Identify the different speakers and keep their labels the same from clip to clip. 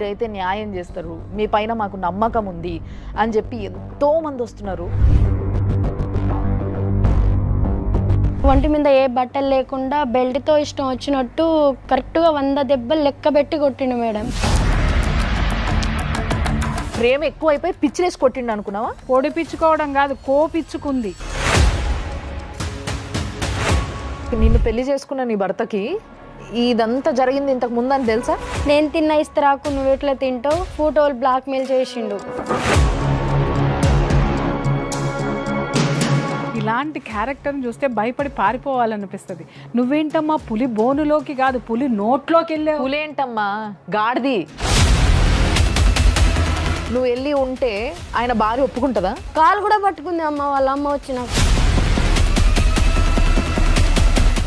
Speaker 1: మీరైతే న్యాయం చేస్తారు, మీ పైన మాకు నమ్మకం ఉంది అని చెప్పి ఎంతోమంది వస్తున్నారు.
Speaker 2: ఒంటి మీద ఏ బట్టలు లేకుండా బెల్ట్తో ఇష్టం వచ్చినట్టు కరెక్ట్గా 100 దెబ్బలు లెక్క పెట్టి కొట్టిండు మేడం.
Speaker 1: ప్రేమ ఎక్కువ అయిపోయి పిచ్చిలేసి కొట్టిండు అనుకున్నావా?
Speaker 3: పొడిపించుకోవడం కాదు, కోపిచ్చుకుంది.
Speaker 1: నిన్ను పెళ్లి చేసుకున్న నీ భర్తకి ఇదంతా జరిగింది ఇంతకు ముందు అని తెలుసా?
Speaker 2: నేను తిన్న ఇస్తరాకు నువ్వు ఎట్లా తింటావు ఫోటోలు బ్లాక్మెయిల్ చేసిండు.
Speaker 3: ఇలాంటి క్యారెక్టర్ని చూస్తే భయపడి పారిపోవాలనిపిస్తుంది. నువ్వేంటమ్మా పులి బోనులోకి కాదు పులి నోట్లోకి వెళ్ళావు.
Speaker 1: పులేంటమ్మా గాడిది. నువ్వు వెళ్ళి ఉంటే ఆయన భార్య ఒప్పుకుంటుందా?
Speaker 2: కాలు కూడా పట్టుకుంది అమ్మ, వాళ్ళ అమ్మ వచ్చి నాకు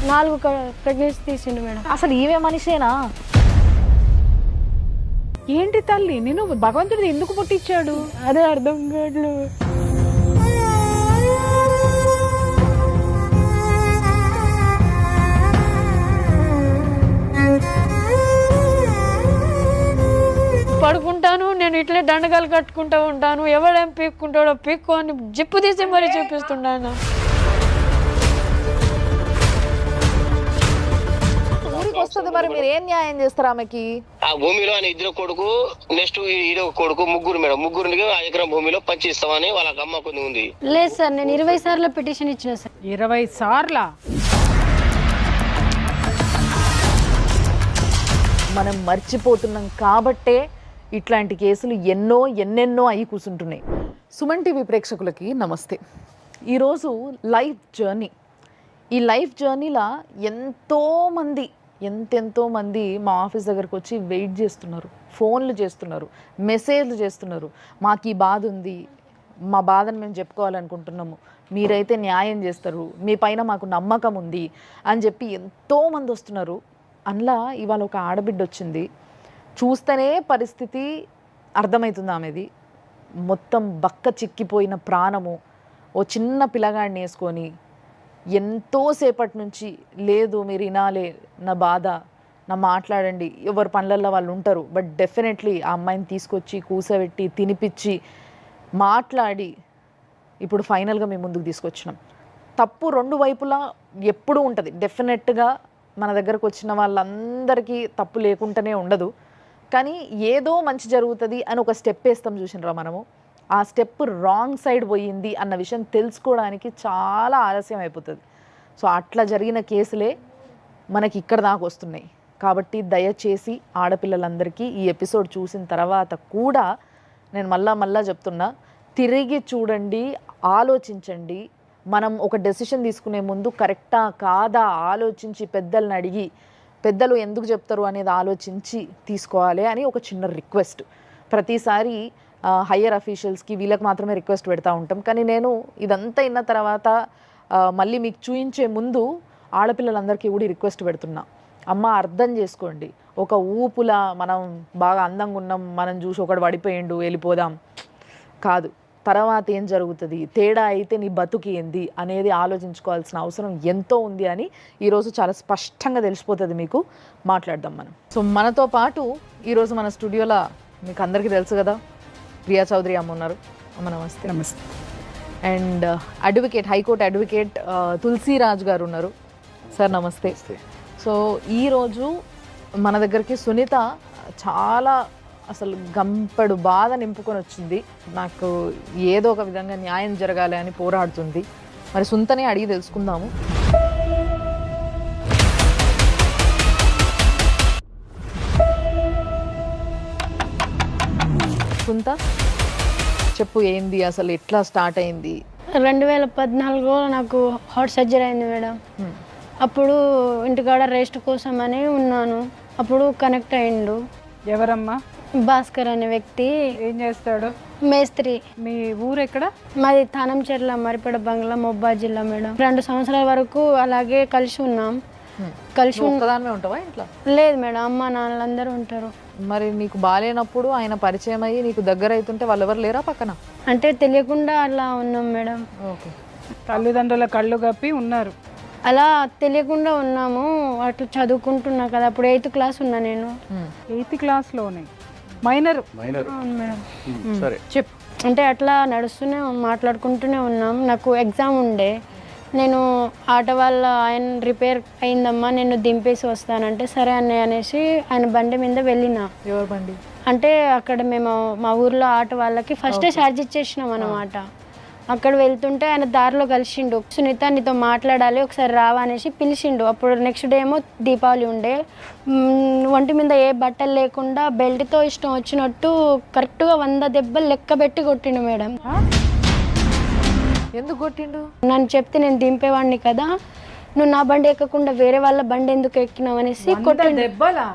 Speaker 2: 4 ప్రెగ్నెన్సీ తీసిండు మేడం.
Speaker 1: అసలు ఈమె మనిషేనా?
Speaker 3: ఏంటి తల్లి నేను భగవంతుడు ఎందుకు పుట్టించాడు
Speaker 2: అదే అర్థం కావట్లేదు. పడుకుంటాను నేను ఇట్లే దండగాలు కట్టుకుంటూ ఉంటాను, ఎవడేం పీక్కుంటాడో పీక్కు అని జిప్పు తీసి మరీ చూపిస్తున్నాను.
Speaker 1: ఊరికి వస్తుంది మరి మీరు ఏం న్యాయం చేస్తారు ఆమెకి?
Speaker 4: ఆ భూమిలో ఆయన 2 కొడుకు, నెక్స్ట్ ఈడో కొడుకు, ముగ్గురు మేడం. ముగ్గురికి 1 ఎకరం భూమిలో పంచి ఇస్తామని వాళ్ళ అమ్మ కొన్ని ఉంది.
Speaker 2: లేదు సార్, నేను 20 సార్లు పిటిషన్ ఇచ్చిన సార్.
Speaker 3: 20 సార్లా?
Speaker 1: మనం మర్చిపోతున్నాం కాబట్టే ఇట్లాంటి కేసులు ఎన్నెన్నో అయి కూర్చుంటున్నాయి. సుమన్ టీవీ ప్రేక్షకులకి నమస్తే. ఈరోజు లైఫ్ జర్నీ. ఈ లైఫ్ జర్నీలో ఎంతెంతోమంది మా ఆఫీస్ దగ్గరకు వచ్చి వెయిట్ చేస్తున్నారు, ఫోన్లు చేస్తున్నారు, మెసేజ్లు చేస్తున్నారు. మాకు ఈ బాధ ఉంది, మా బాధను మేము చెప్పుకోవాలనుకుంటున్నాము, మీరైతే న్యాయం చేస్తారు, మీ పైన మాకు నమ్మకం ఉంది అని చెప్పి ఎంతోమంది వస్తున్నారు. అందులో ఇవాళ ఒక ఆడబిడ్డ వచ్చింది. చూస్తేనే పరిస్థితి అర్థమవుతుంది ఆమెది. మొత్తం బక్క చిక్కిపోయిన ప్రాణము, ఓ చిన్న పిల్లగాడిని వేసుకొని ఎంతోసేపటి నుంచి లేదు మీరు వినాలే నా బాధ, నా మాట్లాడండి. ఎవరి పనులలో వాళ్ళు ఉంటారు, బట్ డెఫినెట్లీ ఆ అమ్మాయిని తీసుకొచ్చి కూసబెట్టి తినిపించి మాట్లాడి ఇప్పుడు ఫైనల్గా మేము ముందుకు తీసుకొచ్చినాం. తప్పు 2 వైపులా ఎప్పుడూ ఉంటుంది. డెఫినెట్గా మన దగ్గరకు వచ్చిన వాళ్ళందరికీ తప్పు లేకుండానే ఉండదు, కానీ ఏదో మంచి జరుగుతుంది అని ఒక స్టెప్ వేస్తాం చూసినరా మనము. ఆ స్టెప్ రాంగ్ సైడ్ పోయింది అన్న విషయం తెలుసుకోవడానికి చాలా ఆలస్యం అయిపోతుంది. సో అట్లా జరిగిన కేసులే మనకి ఇక్కడ దాకా వస్తున్నాయి. కాబట్టి దయచేసి ఆడపిల్లలందరికీ ఈ ఎపిసోడ్ చూసిన తర్వాత కూడా నేను మళ్ళా చెప్తున్నా, తిరిగి చూడండి, ఆలోచించండి. మనం ఒక డెసిషన్ తీసుకునే ముందు కరెక్టా కాదా ఆలోచించి పెద్దల్ని అడిగి, పెద్దలు ఎందుకు చెప్తారు అనేది ఆలోచించి తీసుకోవాలి అని ఒక చిన్న రిక్వెస్ట్. ప్రతిసారి హయ్యర్ అఫీషియల్స్కి వీళ్ళకి మాత్రమే రిక్వెస్ట్ పెడతా ఉంటాం, కానీ నేను ఇదంతా విన్న తర్వాత మళ్ళీ మీకు చూయించే ముందు ఆడపిల్లలందరికీ కూడా రిక్వెస్ట్ పెడుతున్నా. అమ్మ అర్థం చేసుకోండి, ఒక ఊపులా మనం బాగా అందంగా ఉన్నాం, మనం చూసి ఒకడు పడిపోయిండు వెళ్ళిపోదాం కాదు. తర్వాత ఏం జరుగుతుంది, తేడా అయితే నీ బతుకి ఏంది అనేది ఆలోచించుకోవాల్సిన అవసరం ఎంతో ఉంది అని ఈరోజు చాలా స్పష్టంగా తెలిసిపోతుంది మీకు. మాట్లాడదాం మనం. సో మనతో పాటు ఈరోజు మన స్టూడియోలో మీకు అందరికీ తెలుసు కదా, ప్రియా చౌదరి అమ్మ ఉన్నారు. అమ్మ నమస్తే.
Speaker 3: నమస్తే.
Speaker 1: And advocate, high court advocate Tulasiraj గారు ఉన్నారు. సార్ నమస్తే. సో ఈరోజు మన దగ్గరికి సునీత చాలా అసలు గంపెడు బాధ నింపుకొని వచ్చింది. నాకు ఏదో ఒక విధంగా న్యాయం జరగాలి అని పోరాడుతుంది. మరి సునీతనే అడిగి తెలుసుకుందాము. సునీత చెప్పు, ఏంది అసలు, ఎట్లా స్టార్ట్ అయింది?
Speaker 2: 2014లో నాకు హార్ట్ సర్జరీ అయింది మేడం. అప్పుడు ఇంటికాడ రెస్ట్ కోసం అని ఉన్నాను. అప్పుడు కనెక్ట్ అయ్యిండు.
Speaker 3: ఎవరమ్మా?
Speaker 2: భాస్కర్ అనే వ్యక్తి.
Speaker 3: ఏం చేస్తాడు?
Speaker 2: మేస్త్రి.
Speaker 3: మీ ఊరు ఎక్కడ?
Speaker 2: మాది తానంచెర్ల మరిపేడ బంగ్లా, మొబ్బాద్ జిల్లా మేడం. 2 సంవత్సరాల వరకు అలాగే కలిసి ఉన్నాం. కలిసి
Speaker 1: ఒక్కదానివే ఉంటావా ఇంట్లో?
Speaker 2: లేదు మేడం, అమ్మ నాన్నలందరూ ఉంటారు.
Speaker 1: మరి నీకు బాగాలేనప్పుడు ఆయన పరిచయం అయ్యి నీకు దగ్గర అవుతుంటే వాళ్ళు ఎవరు లేరా పక్కన?
Speaker 2: అంటే తెలియకుండా అలా ఉన్నాం మేడం.
Speaker 1: ఓకే.
Speaker 3: తల్లిదండ్రుల కళ్ళు కప్పి ఉన్నారు.
Speaker 2: అలా తెలియకుండా ఉన్నాము. అటు చదువుకుంటున్నా కదా, అప్పుడు 8th క్లాస్ ఉన్నా నేను.
Speaker 3: 8th క్లాస్లోనే minor.
Speaker 2: అవును మేడం.
Speaker 5: సరే
Speaker 3: చెప్పు.
Speaker 2: అంటే అట్లా నడుస్తూనే మాట్లాడుకుంటూనే ఉన్నాం. నాకు ఎగ్జామ్ ఉండే, నేను ఆటో వాళ్ళ ఆయన రిపేర్ అయిందమ్మా నేను దింపేసి వస్తానంటే సరే అన్నయ్య అనేసి ఆయన బండి మీద వెళ్ళిన.
Speaker 1: ఎవరు బండి?
Speaker 2: అంటే అక్కడ మేము మా ఊర్లో ఆటో వాళ్ళకి ఫస్టే ఛార్జ్ ఇచ్చేసినాం అన్నమాట. అక్కడ వెళ్తుంటే ఆయన దారిలో కలిసిండు. సునీత నీతో మాట్లాడాలి ఒకసారి రావా అనేసి పిలిచిండు. అప్పుడు నెక్స్ట్ డే ఏమో దీపావళి ఉండే, ఒంటి మీద ఏ బట్టలు లేకుండా బెల్ట్తో ఇష్టం వచ్చినట్టు కరెక్ట్గా 100 దెబ్బలు లెక్క పెట్టి కొట్టిండు మేడం.
Speaker 1: ఎందుకు కొట్టిండు?
Speaker 2: నన్ను చెప్తే నేను దింపేవాడిని కదా, నువ్వు నా బండి ఎక్కకుండా వేరే వాళ్ళ బండి ఎందుకు ఎక్కినావు అనేసి కొట్టిండు.
Speaker 3: దెబ్బలా?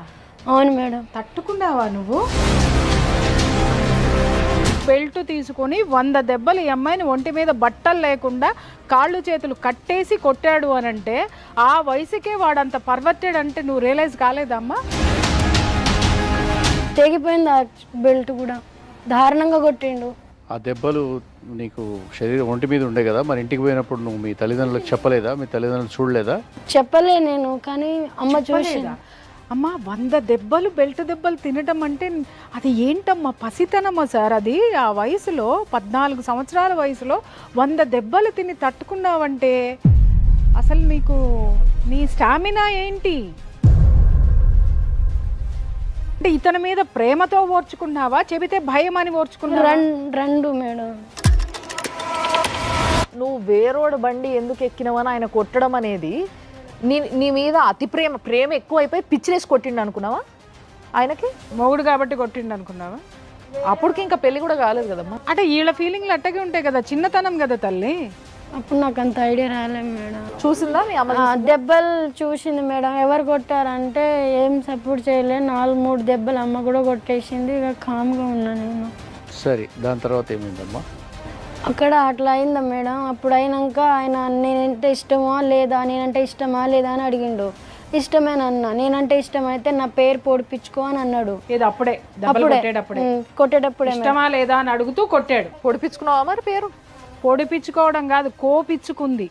Speaker 2: అవును మేడం.
Speaker 3: తట్టుకున్నావా నువ్వు? బెల్ట్ తీసుకొని 100 దెబ్బలు ఈ అమ్మాయిని ఒంటి మీద బట్టలు లేకుండా కాళ్ళు చేతులు కట్టేసి కొట్టాడు అని అంటే ఆ వయసుకే వాడంత పర్వర్టెడ్ అంటే నువ్వు రియలైజ్ కాలేదమ్మా?
Speaker 2: తెగిపోయింది ఆ బెల్ట్ కూడా, దారుణంగా కొట్టిండు.
Speaker 5: ఆ దెబ్బలు నీకు శరీరం ఒంటి మీద ఉండే కదా, మరి ఇంటికి పోయినప్పుడు నువ్వు మీ తల్లిదండ్రులకు చెప్పలేదా? మీ తల్లిదండ్రులు చూడలేదా?
Speaker 2: చెప్పలే నేను, కానీ అమ్మ చూసి
Speaker 3: అమ్మా 100 దెబ్బలు బెల్ట్ దెబ్బలు తినడం అంటే అది ఏంటమ్మా? పసితనమ్మా సార్ అది. ఆ వయసులో 14 సంవత్సరాల వయసులో 100 దెబ్బలు తిని తట్టుకున్నావంటే అసలు నీకు నీ స్టామినా ఏంటి? అంటే ఇతని మీద ప్రేమతో ఓర్చుకున్నావా, చెబితే భయం అని ఓర్చుకున్నావా?
Speaker 2: రెండు మేడం.
Speaker 1: నువ్వు వేరోడు బండి ఎందుకు ఎక్కినవని ఆయన కొట్టడం అనేది నీ మీద అతి ప్రేమ ఎక్కువైపోయి పిచ్చిలేసి కొట్టిండు అనుకున్నావా? ఆయనకి
Speaker 3: మొగుడు కాబట్టి కొట్టిండు అనుకున్నావా?
Speaker 1: అప్పటికి ఇంకా పెళ్లి కూడా కాలేదు కదమ్మా.
Speaker 3: అంటే వీళ్ళ ఫీలింగ్లు అట్టగే ఉంటాయి కదా, చిన్నతనం కదా తల్లి.
Speaker 2: అప్పుడు నాకు అంత ఐడియా రాలేదు మేడం.
Speaker 1: చూసిందా మీ అమ్మ?
Speaker 2: దెబ్బలు చూసింది మేడం. ఎవరు కొట్టారంటే ఏం సపోర్ట్ చేయలే, 4-3 దెబ్బలు అమ్మ కూడా కొట్టేసింది. ఇక కామ్గా ఉన్నా నేను.
Speaker 5: సరే, దాని తర్వాత ఏమైందమ్మా?
Speaker 2: అక్కడ అట్లా అయిందా మేడం. అప్పుడు అయినాక ఆయన నేనంటే ఇష్టమా లేదా, నేనంటే ఇష్టమా లేదా అని అడిగిండు. ఇష్టమేనన్నా. నేనంటే ఇష్టమైతే నా పేరు పొడిపించుకో అని అన్నాడు.
Speaker 3: ఏది అప్పుడే దెబ్బలు
Speaker 2: కొట్టేటప్పుడే
Speaker 3: ఇష్టమా లేదా అని అడుగుతూ కొట్టాడు.
Speaker 1: పొడిపించుకున్నావా మరి పేరు?
Speaker 3: పొడిపించుకోవడం కాదు, కోపించుకుంది.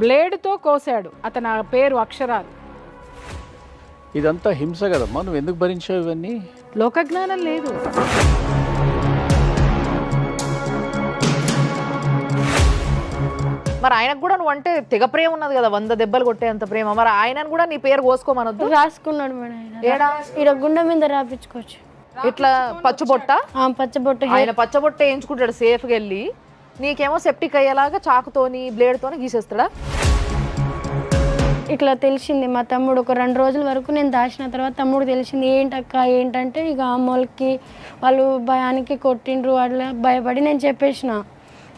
Speaker 3: బ్లేడ్తో కోసాడు అతని పేరు అక్షరాలు.
Speaker 5: ఇదంతా హింస కదమ్మా, నువ్వు ఎందుకు భరించావు ఇవన్నీ?
Speaker 3: లోకజ్ఞానం లేదు.
Speaker 1: మరి ఆయనకు కూడా నువ్వు అంటే తెగ ప్రేమ ఉన్నది కదా, 100 దెబ్బలు కొట్టేంత ప్రేమ. మరి ఆయనను కూడా నీ పేరు కోసుకోమనొద్దు.
Speaker 2: రాసుకున్నాడు మేడం.
Speaker 1: ఏడా?
Speaker 2: ఈడ గుండె మీద రాపించుకోవచ్చు.
Speaker 1: ఇట్లా పచ్చబొట్ట?
Speaker 2: పచ్చబొట్టు.
Speaker 1: ఆయన పచ్చబొట్ట వేయించుకుంటాడు సేఫ్గా వెళ్ళి, నీకేమో సెప్టిక్ అయ్యేలాగా చాకుతోని బ్లేడ్తోని గీసేస్తాడా?
Speaker 2: ఇట్లా తెలిసింది మా తమ్ముడు. ఒక 2 రోజుల వరకు నేను దాచిన తర్వాత తమ్ముడు తెలిసింది. ఏంటక్క ఏంటంటే ఇక అమ్మోళ్ళకి వాళ్ళు భయానికి కొట్టిండ్రు. అట్లా భయపడి నేను చెప్పేసిన.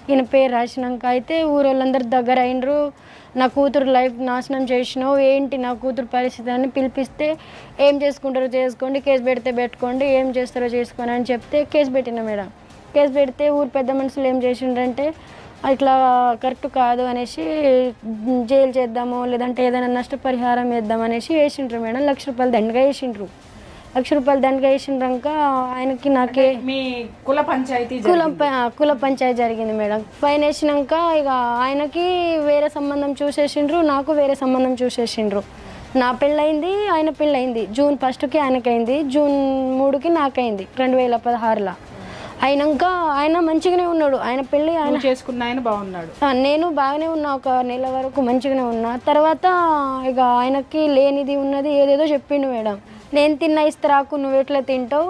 Speaker 2: ఈయన పేరు రాసినాక అయితే ఊరోళ్ళందరి దగ్గర అయినరు. నా కూతురు లైఫ్ నాశనం చేసినావు, ఏంటి నా కూతురు పరిస్థితి అని పిలిపిస్తే ఏం చేసుకుంటారో చేసుకోండి, కేసు పెడితే పెట్టుకోండి, ఏం చేస్తారో చేసుకోండి అని చెప్తే కేసు పెట్టిన మేడం. కేసు పెడితే ఊరు పెద్ద మనుషులు ఏం చేసిండ్రంటే ఇట్లా కరెక్ట్ కాదు అనేసి జైలు చేద్దాము లేదంటే ఏదైనా నష్టపరిహారం వేద్దాం అనేసి వేసిండ్రు మేడం. 1 లక్ష రూపాయలు దండగా వేసిండ్రు. 1 లక్ష రూపాయలు దండగా వేసిండ్రాక ఆయనకి నాకే
Speaker 3: మీ కుల పంచాయతీ
Speaker 2: కుల పంచాయతీ జరిగింది మేడం. ఫైన్ వేసినాక ఇక ఆయనకి వేరే సంబంధం చూసేసిండ్రు, నాకు వేరే సంబంధం చూసేసిండ్రు. నా పెళ్ళయింది, ఆయన పెళ్ళయింది. జూన్ 1కి ఆయనకైంది, జూన్ 3కి నాకైంది 2016లో. అయినాక ఆయన మంచిగానే ఉన్నాడు. ఆయన పెళ్ళి ఆయన
Speaker 3: చేసుకున్న ఆయన బాగున్నాడు,
Speaker 2: నేను బాగానే ఉన్నా. 1 నెల వరకు మంచిగానే ఉన్నా. తర్వాత ఇక ఆయనకి లేనిది ఉన్నది ఏదేదో చెప్పిండు మేడం. నేను తిన్న ఇస్తరాకు నువ్వు ఎట్లా తింటావు,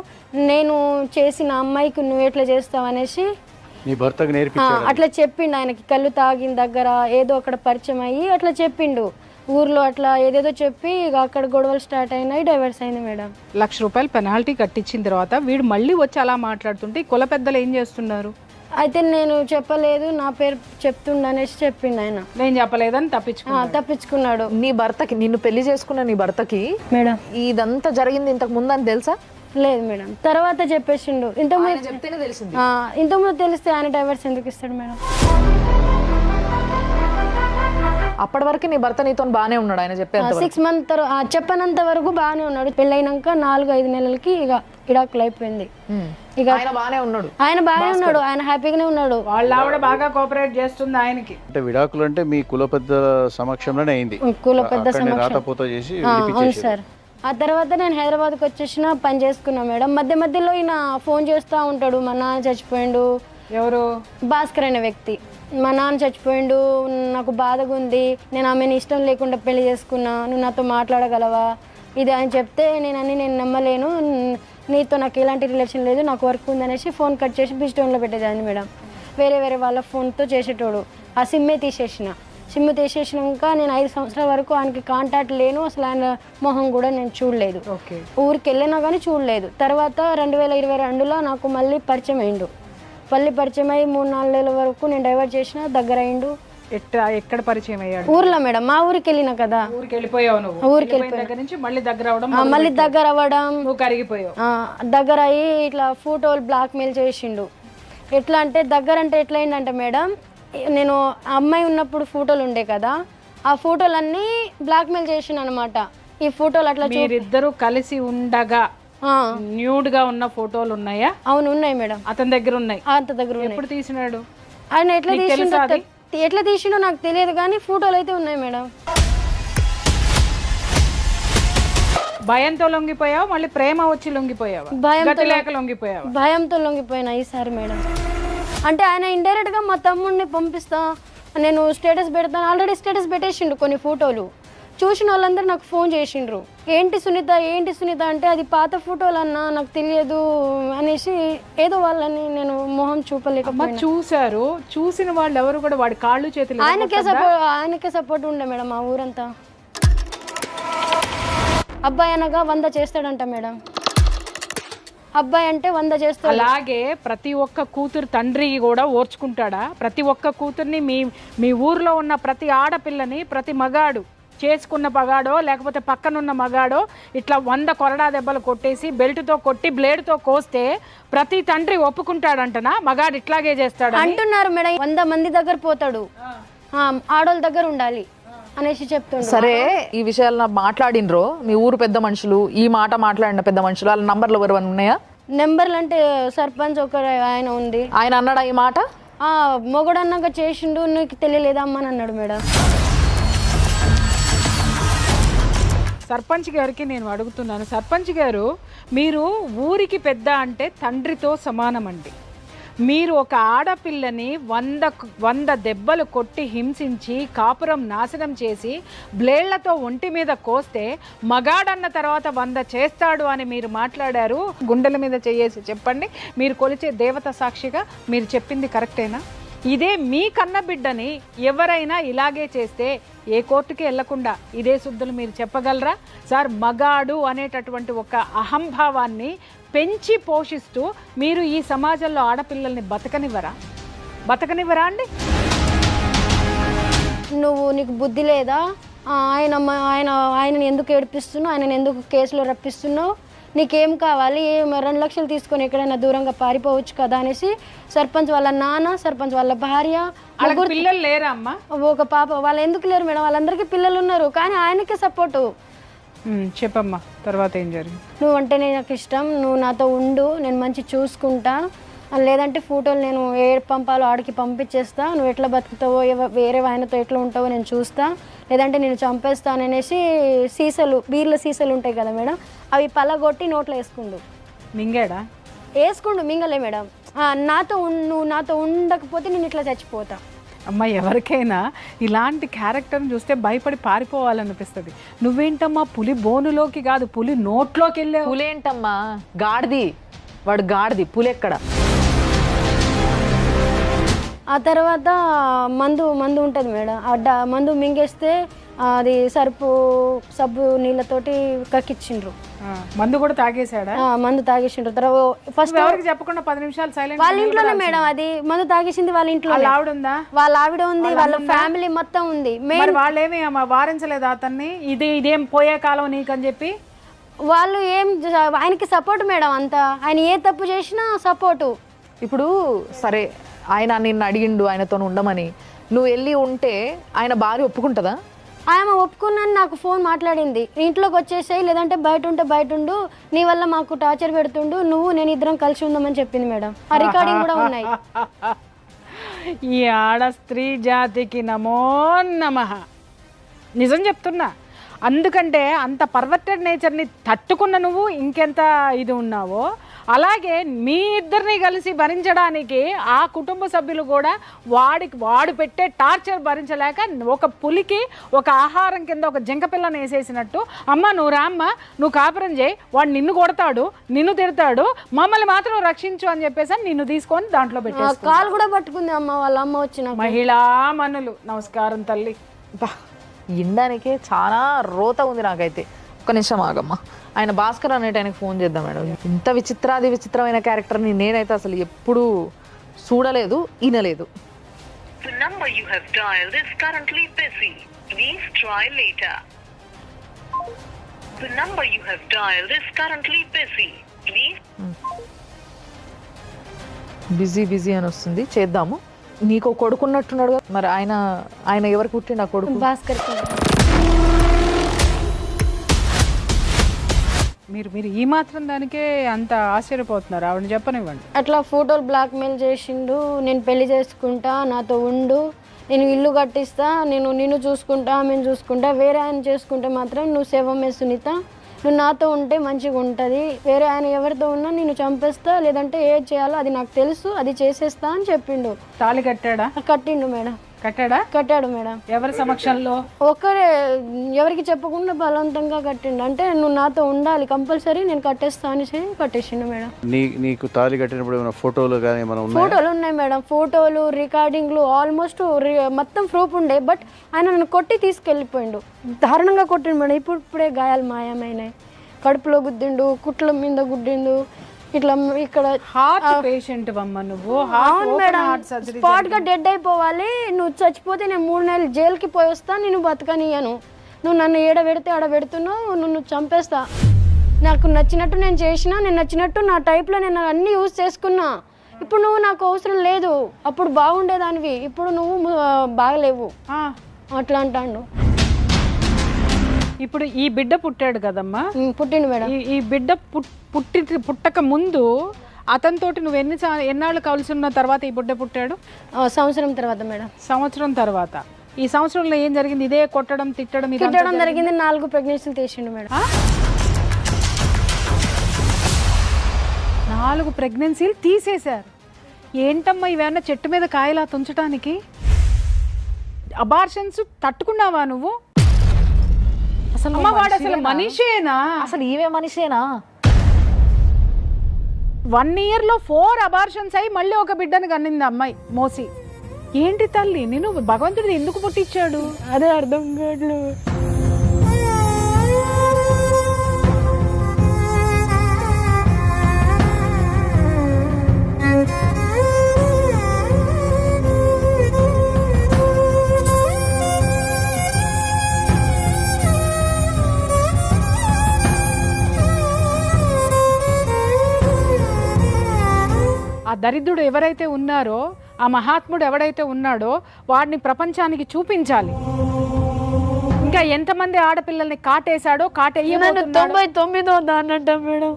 Speaker 2: నేను చేసిన అమ్మాయికి నువ్వు ఎట్లా చేస్తావు అనేసి
Speaker 5: నీ భర్తకు నేర్పించాడు.
Speaker 2: అట్లా చెప్పిండు. ఆయనకి కళ్ళు తాగిన దగ్గర ఏదో అక్కడ పరిచయం అయ్యి అట్లా చెప్పిండు. ఊర్లో అట్లా ఏదేదో చెప్పి ఇక అక్కడ గొడవలు స్టార్ట్ అయినాయి, డైవర్స్ అయింది మేడం.
Speaker 3: 1 లక్ష రూపాయలు పెనాల్టీ కట్టించిన తర్వాత వీడు మళ్ళీ వచ్చి అలా మాట్లాడుతుంటే ఈ కుల పెద్దలు ఏం చేస్తున్నారు?
Speaker 2: అయితే నేను చెప్పలేదు, నా పేరు చెప్తుండ అనేసి చెప్పిండు ఆయన.
Speaker 3: నేను చెప్పలేదని
Speaker 2: తప్పించుకున్నాడు.
Speaker 1: నీ భర్తకి, నిన్ను పెళ్లి చేసుకున్న నీ భర్తకి
Speaker 2: మేడం
Speaker 1: ఇదంతా జరిగింది ఇంతకు ముందు అని తెలుసా?
Speaker 2: లేదు మేడం, తర్వాత చెప్పేసిండు. ఇంతకుముందు
Speaker 1: చెప్తేనే తెలిసింది.
Speaker 2: ఇంతకుముందు తెలిస్తే ఆయన డైవర్స్ ఎందుకు ఇస్తాడు మేడం?
Speaker 1: అప్పటి వరకు నీ భర్త నీతో బాగానే ఉన్నాడు, ఆయన చెప్పేంత
Speaker 2: 6 మంత్ తర్వాత చెప్పనంత వరకు బాగానే ఉన్నాడు. పెళ్ళైనాక 4-5 నెలలకి ఇక ఇడాకులు అయిపోయింది. ఇక
Speaker 1: ఆయన బాగానే ఉన్నాడు,
Speaker 2: ఆయన హ్యాపీగానే ఉన్నాడు.
Speaker 3: వాళ్ళ ఆవిడ బాగా కోఆపరేట్ చేస్తుంది ఆయనకి.
Speaker 5: అంటే విడాకులు అంటే మీ కుల పెద్ద సమక్షంలోనే అయింది?
Speaker 2: కుల పెద్ద
Speaker 5: రాతపోత చేసి
Speaker 2: అవును సార్. ఆ తర్వాత నేను హైదరాబాద్కి వచ్చేసిన పని చేసుకున్నా మేడం. మధ్య మధ్యలో ఈయన ఫోన్ చేస్తూ ఉంటాడు, మా నాన్న చచ్చిపోయిండు.
Speaker 3: ఎవరు?
Speaker 2: భాస్కర్ అనే వ్యక్తి. మా నాన్న చచ్చిపోయిండు, నాకు బాధగా ఉంది, నేను ఆమెను ఇష్టం లేకుండా పెళ్లి చేసుకున్నా, నువ్వు నాతో మాట్లాడగలవా ఇది అని చెప్తే నేను నమ్మలేను, నీతో నాకు ఎలాంటి రిలేషన్ లేదు, నాకు వర్క్ ఉందనేసి ఫోన్ కట్ చేసి బిస్టోన్లో పెట్టేదాన్ని మేడం. వేరే వాళ్ళ ఫోన్తో చేసేటోడు. ఆ సిమ్మే సిమ్ తీసేసినాక నేను 5 సంవత్సరాల వరకు ఆయనకి కాంటాక్ట్ లేను, అసలు ఆయన మొహం కూడా నేను చూడలేదు.
Speaker 3: ఓకే.
Speaker 2: ఊరికి వెళ్ళినా కానీ చూడలేదు. తర్వాత 2022లో నాకు మళ్ళీ పరిచయం అయ్యిండు. పరిచయం అయ్యి 3-4 నెలల వరకు నేను డైవర్ట్ చేసిన, దగ్గర అయ్యిండు.
Speaker 3: ఎక్కడ పరిచయం అయ్యాడు?
Speaker 2: ఊర్లో మేడం, మా ఊరికి వెళ్ళినా కదా.
Speaker 3: ఊరికి వెళ్ళిపోయావు నువ్వు?
Speaker 2: ఊరికి వెళ్ళిపోయిన
Speaker 3: దగ్గర నుంచి మళ్ళీ దగ్గర అవడం, నువ్వు కరిగిపోయావు.
Speaker 2: దగ్గర అయ్యి ఇట్లా ఫోటోలు బ్లాక్మెయిల్ చేసిండు. ఎట్లా అంటే ఎట్లా అయిందంటే మేడం, నేను అమ్మాయి ఉన్నప్పుడు ఫోటోలు ఉండే కదా, ఆ ఫోటోలన్నీ బ్లాక్మెయిల్ చేసిండు అనమాట. ఈ ఫోటోలు అట్లా
Speaker 3: మీరిద్దరూ కలిసి ఉండగా న్యూడ్ గా ఉన్న ఫోటోలు ఉన్నాయా?
Speaker 2: అవును ఉన్నాయి మేడం,
Speaker 3: అతని దగ్గర ఉన్నాయి.
Speaker 2: అంత దగ్గర ఉన్నాయి.
Speaker 3: ఎప్పుడు తీసినాడు
Speaker 2: ఆయన? ఎట్లా తీసిండో నాకు తెలియదు కానీ ఫోటోలు అయితే ఉన్నాయి మేడం.
Speaker 3: భయంతో లొంగిపోయావు, మళ్ళీ ప్రేమ వచ్చి లొంగిపోయావా? భయంతో
Speaker 2: లొంగిపోయినా ఈసారి మేడం. అంటే ఆయన ఇండైరెక్ట్ గా మా తమ్ముడిని పంపిస్తా, నేను స్టేటస్ పెడతాను, ఆల్రెడీ స్టేటస్ పెట్టేసిండు కొన్ని ఫోటోలు. చూసిన వాళ్ళందరూ నాకు ఫోన్ చేసిండ్రు, ఏంటి సునీత అంటే అది పాత ఫోటోలు అన్నా, నాకు తెలియదు అనేసి ఏదో వాళ్ళని నేను మొహం చూపలేకపోయినా.
Speaker 3: చూసారు, చూసిన వాళ్ళు ఎవరు కూడా వాడి కాళ్ళు చేతులు
Speaker 2: ఆయనకే సపోర్ట్ ఉండే మేడం. ఆ ఊరంతా అబ్బాయి అనగా 100 చేస్తాడంట మేడం. అబ్బాయి అంటే 100 చేస్తాడు.
Speaker 3: అలాగే ప్రతి ఒక్క కూతురు తండ్రి కూడా ఓర్చుకుంటాడా? ప్రతి ఒక్క కూతుర్ని మీ ఊర్లో ఉన్న ప్రతి ఆడపిల్లని ప్రతి మగాడు చేసుకున్న మగాడో లేకపోతే పక్కనున్న మగాడో ఇట్లా 100 కొరడా దెబ్బలు కొట్టేసి బెల్ట్తో కొట్టి బ్లేడ్తో కోస్తే ప్రతి తండ్రి ఒప్పుకుంటాడంటనా మగాడు ఇట్లాగే చేస్తాడు
Speaker 2: అంటున్నారు మేడం. 100 మంది దగ్గర పోతాడు, ఆడోళ్ళ దగ్గర ఉండాలి అనేసి చెప్తుండ్రు.
Speaker 1: సరే, ఈ విషయాలు మాట్లాడినరో మీ ఊరు పెద్ద మనుషులు, ఈ మాట మాట్లాడిన పెద్ద మనుషులు, వాళ్ళ నంబర్లు ఎవరు ఉన్నాయా?
Speaker 2: నెంబర్లు అంటే సర్పంచ్ ఒకరు ఆయన ఉంది.
Speaker 1: ఆయన అన్నాడా ఈ మాట?
Speaker 2: మొగడు అన్నాక చేసిండు, నీకు తెలియలేదా అమ్మని అన్నాడు మేడం.
Speaker 3: సర్పంచ్ గారికి నేను అడుగుతున్నాను, సర్పంచ్ గారు మీరు ఊరికి పెద్ద అంటే తండ్రితో సమానం అండి. మీరు ఒక ఆడపిల్లని 100 దెబ్బలు కొట్టి హింసించి కాపురం నాశనం చేసి బ్లేడ్లతో ఒంటి మీద కోస్తే మగాడన్న తర్వాత 100 చేస్తాడు అని మీరు మాట్లాడారు. గుండెల మీద చేసి చెప్పండి, మీరు కొలిచే దేవత సాక్షిగా మీరు చెప్పింది కరెక్టేనా? ఇదే మీ కన్న బిడ్డని ఎవరైనా ఇలాగే చేస్తే ఏ కోర్టుకి వెళ్లకుండా ఇదే శుద్ధులు మీరు చెప్పగలరా? సార్, మగాడు అనేటటువంటి ఒక అహంభావాన్ని పెంచి పోషిస్తూ మీరు ఈ సమాజంలో ఆడపిల్లల్ని బతకనివ్వరా అండి?
Speaker 2: నీకు బుద్ధి లేదా? ఆయనని ఎందుకు ఏడిపిస్తున్నావు? ఆయనని ఎందుకు కేసులో రప్పిస్తున్నావు? నీకేం కావాలి? 2 లక్షలు తీసుకొని ఎక్కడైనా దూరంగా పారిపోవచ్చు కదా అనేసి సర్పంచ్ వాళ్ళ నాన్న, సర్పంచ్ వాళ్ళ భార్య,
Speaker 3: పిల్లలు లేరా అమ్మా?
Speaker 2: ఒక పాప. వాళ్ళు ఎందుకు లేరు మేడం? వాళ్ళందరికీ పిల్లలు ఉన్నారు, కానీ ఆయనకే సపోర్టు.
Speaker 3: చెప్పమ్మా, తర్వాత ఏం జరిగింది?
Speaker 2: నువ్వంటే నాకు ఇష్టం, నువ్వు నాతో ఉండు, నేను మంచి చూసుకుంటా, లేదంటే ఫోటోలు నేను ఏడు పంపాలో ఆడికి పంపించేస్తా, నువ్వు ఎట్లా బతుకుతావో వేరే ఆయనతో ఎట్లా ఉంటావో నేను చూస్తా, లేదంటే నేను చంపేస్తాననేసి బీర్ల సీసాలు ఉంటాయి కదా మేడం, అవి పలగొట్టి నోట్లో వేసుకుండు. మింగలే మేడం. నువ్వు నాతో ఉండకపోతే నేను ఇట్లా చచ్చిపోతా.
Speaker 3: అమ్మ, ఎవరికైనా ఇలాంటి క్యారెక్టర్ని చూస్తే భయపడి పారిపోవాలనిపిస్తుంది. నువ్వేంటమ్మా పులి బోనులోకి కాదు పులి నోట్లోకి వెళ్ళే.
Speaker 1: పులేంటమ్మా, గాడిది, వాడు గాడిది, పులెక్కడ?
Speaker 2: ఆ తర్వాత మందు ఉంటుంది మేడం. మందు మింగేస్తే అది సబ్బు నీళ్ళతోటి కక్కిచ్చిండ్రు.
Speaker 3: మందు కూడా తాగేసాడా?
Speaker 2: మందు తాగేసిండ్రు. తర్వాత ఫస్ట్
Speaker 3: ఎవరికి చెప్పకుండా 10 నిమిషాలు సైలెంట్.
Speaker 2: వాళ్ళ ఇంట్లోనే మేడం, అది మందు తాగేసింది వాళ్ళ ఇంట్లో. వాళ్ళ ఆవిడ ఉంది, వాళ్ళ ఫ్యామిలీ మొత్తం ఉంది.
Speaker 3: వాళ్ళేమి వారించలేదు అతన్ని, ఇదేం పోయే కాలం నీకని చెప్పి?
Speaker 2: వాళ్ళు ఆయనకి సపోర్ట్ మేడం అంతా, ఆయన ఏ తప్పు చేసినా సపోర్టు.
Speaker 1: ఇప్పుడు సరే, ఆయన నిన్ను అడిగిండు ఆయనతో ఉండమని, నువ్వు వెళ్ళి ఉంటే ఆయన భార్య ఒప్పుకుంటుందా?
Speaker 2: ఆమె ఒప్పుకున్నాను, నాకు ఫోన్ మాట్లాడింది, ఇంట్లోకి వచ్చేసాయి, లేదంటే బయట ఉంటే బయట ఉండు, నీ వల్ల మాకు టార్చర్ పెడుతుండు, నేను ఇద్దరం కలిసి ఉందామని చెప్పింది మేడం. ఆ రికార్డింగ్ కూడా ఉన్నాయి.
Speaker 3: ఈ ఆడ స్త్రీ జాతికి నమో నమః. నిజం చెప్తున్నా, అందుకంటే అంత పర్వర్టెడ్ నేచర్ని తట్టుకున్న నువ్వు ఇంకెంత ఇది ఉన్నావో, అలాగే మీ ఇద్దరిని కలిసి భరించడానికి ఆ కుటుంబ సభ్యులు కూడా వాడు పెట్టే టార్చర్ భరించలేక ఒక పులికి ఒక ఆహారం కింద ఒక జింక పిల్లని వేసేసినట్టు, అమ్మ నువ్వు రామ్మ, నువ్వు కాపురం చేయి, వాడు నిన్ను కొడతాడు, నిన్ను తిడతాడు, మమ్మల్ని మాత్రం రక్షించు అని చెప్పేసి నిన్ను తీసుకొని దాంట్లో పెట్టేసి
Speaker 2: కాలు కూడా పట్టుకుంది అమ్మ, వాళ్ళ అమ్మ వచ్చిన
Speaker 3: మహిళా మనులు. నమస్కారం తల్లి.
Speaker 1: ఇండానికే చాలా రోత ఉంది నాకైతే. ఒక్క నిమిషం ఆగమ్మా, ఆయన భాస్కర్ అనేట ఆయనకు ఫోన్ చేద్దాం మేడం. ఇంత విచిత్రమైన క్యారెక్టర్ని నేనైతే అసలు ఎప్పుడూ చూడలేదు, వినలేదు.
Speaker 6: The number you have dialed is currently busy. Please try later. The number you have dialed is currently busy. Please.
Speaker 1: Busy అని వస్తుంది, చేద్దాము. నీకు కొడుకున్నట్టున్నాడు కదా, మరి ఆయన ఎవరికి పుట్టిండు ఆ కొడుకు?
Speaker 2: భాస్కర్.
Speaker 3: మీరు ఈ మాత్రం దానికే అంత ఆశ్చర్యపోతున్నారు? ఆవిడ చెప్పనివ్వండి.
Speaker 2: అట్లా ఫోటోలు బ్లాక్మెయిల్ చేసిండు, నేను పెళ్లి చేసుకుంటా, నాతో ఉండు, నేను ఇల్లు కట్టిస్తా, నిన్ను చూసుకుంటా, ఆమెను చూసుకుంటా, వేరే ఆయన చేసుకుంటే మాత్రం నువ్వు శవమే సునీత, నువ్వు నాతో ఉంటే మంచిగా ఉంటుంది, వేరే ఆయన ఎవరితో ఉన్నా నేను చంపేస్తా, లేదంటే ఏది చేయాలో అది నాకు తెలుసు, అది చేసేస్తా అని చెప్పిండు.
Speaker 3: తాళి కట్టాడా?
Speaker 2: కట్టిండు మేడం. కట్టాడు మేడం.
Speaker 3: ఎవరి సమక్షంలో?
Speaker 2: ఒక్కరే, ఎవరికి చెప్పకుండా బలవంతంగా కట్టిండు. అంటే నువ్వు నాతో ఉండాలి కంపల్సరీ, నేను కట్టేస్తా అని కట్టేసిండు మేడం.
Speaker 5: నీకు తాళి కట్టినప్పుడు ఏమైనా ఫోటోలు కానీ ఏమైనా ఉన్నాయా?
Speaker 2: ఫోటోలు ఉన్నాయి మేడం, ఫోటోలు, రికార్డింగ్లు, ఆల్మోస్ట్ మొత్తం ప్రూఫ్ ఉండే. బట్ ఆయన నన్ను కొట్టి తీసుకెళ్ళిపోయిండు, దారుణంగా కొట్టిండు మేడం. ఇప్పుడే గాయాలు మాయమైనాయి, కడుపులో గుద్దిండు, కుట్ల మీద గుద్దిండు, ఇట్లా ఇక్కడ.
Speaker 3: హార్ట్ పేషెంట్ అమ్మ నువ్వు?
Speaker 2: అవును మేడం, స్పాట్ గా డెడ్ అయిపోవాలి, నువ్వు చచ్చిపోతే నేను 3 నెలలు జైలుకి పోయి వస్తా, నేను బతకనియను, నువ్వు నన్ను ఏడబెడితే ఆడబెడుతున్నావు, నువ్వు చంపేస్తా, నాకు నచ్చినట్టు నేను చేసిన, నేను నచ్చినట్టు నా టైప్లో నేను అన్నీ యూజ్ చేసుకున్నా, ఇప్పుడు నువ్వు నాకు అవసరం లేదు, అప్పుడు బాగుండేదానివి, ఇప్పుడు నువ్వు బాగలేవు అట్లా అంటాడు.
Speaker 3: ఇప్పుడు ఈ బిడ్డ పుట్టాడు కదమ్మా?
Speaker 2: పుట్టిండు మేడం.
Speaker 3: ఈ బిడ్డ పుట్టక ముందు అతనితోటి నువ్వు ఎన్నాళ్ళు కలిసి ఉన్న తర్వాత ఈ బిడ్డ పుట్టాడు?
Speaker 2: సంవత్సరం తర్వాత మేడం.
Speaker 3: సంవత్సరం తర్వాత. ఈ సంవత్సరంలో ఏం జరిగింది? ఇదే కొట్టడం తిట్టడం
Speaker 2: జరిగింది. 4 ప్రెగ్నెన్సీలు తీసిండు మేడం.
Speaker 3: 4 ప్రెగ్నెన్సీలు తీసేశారు. ఏంటమ్మా ఇవేమన్నా చెట్టు మీద కాయలా తుంచడానికి? అబార్షన్స్ తట్టుకున్నావా నువ్వు? అసలు వాడు అసలు మనిషేనా?
Speaker 1: అసలు ఈమె మనిషేనా?
Speaker 3: 1 year లో 4 అబార్షన్స్ అయ్యి మళ్ళీ ఒక బిడ్డను కన్నింది అమ్మాయి మోసి. ఏంటి తల్లి, నేను భగవంతుడు ఎందుకు పుట్టించాడు?
Speaker 2: అదే అర్థం కావట్లేదు.
Speaker 3: ఆ దరిద్రుడు ఎవరైతే ఉన్నారో, ఆ మహాత్ముడు ఎవడైతే ఉన్నాడో వాడిని ప్రపంచానికి చూపించాలి. ఇంకా ఎంతమంది ఆడపిల్లల్ని కాటేశాడో, కాటేయబోతున్నాడో.
Speaker 2: 99వ దాన్నంట మేడం.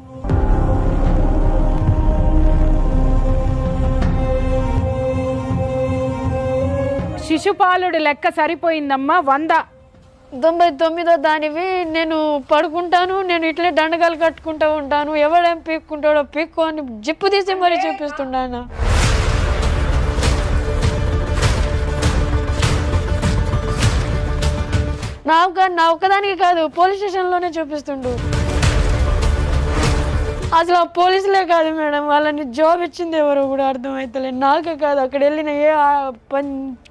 Speaker 3: శిశుపాలుడి లెక్క సరిపోయిందమ్మా.
Speaker 2: 99వ దానివి. నేను పడుకుంటాను, నేను ఇట్లే దండగాలు కట్టుకుంటూ ఉంటాను, ఎవడేం పీక్కుంటాడో పీక్కు అని జిప్పు తీసి మరీ చూపిస్తున్నాను. నా ఒక్కదానికి కాదు, పోలీస్ స్టేషన్లోనే చూపిస్తుండు. అసలు ఆ పోలీసులే కాదు మేడం, వాళ్ళని జాబ్ ఇచ్చింది ఎవరో కూడా అర్థమవుతలేదు. నాకే కాదు, అక్కడ వెళ్ళిన ఏ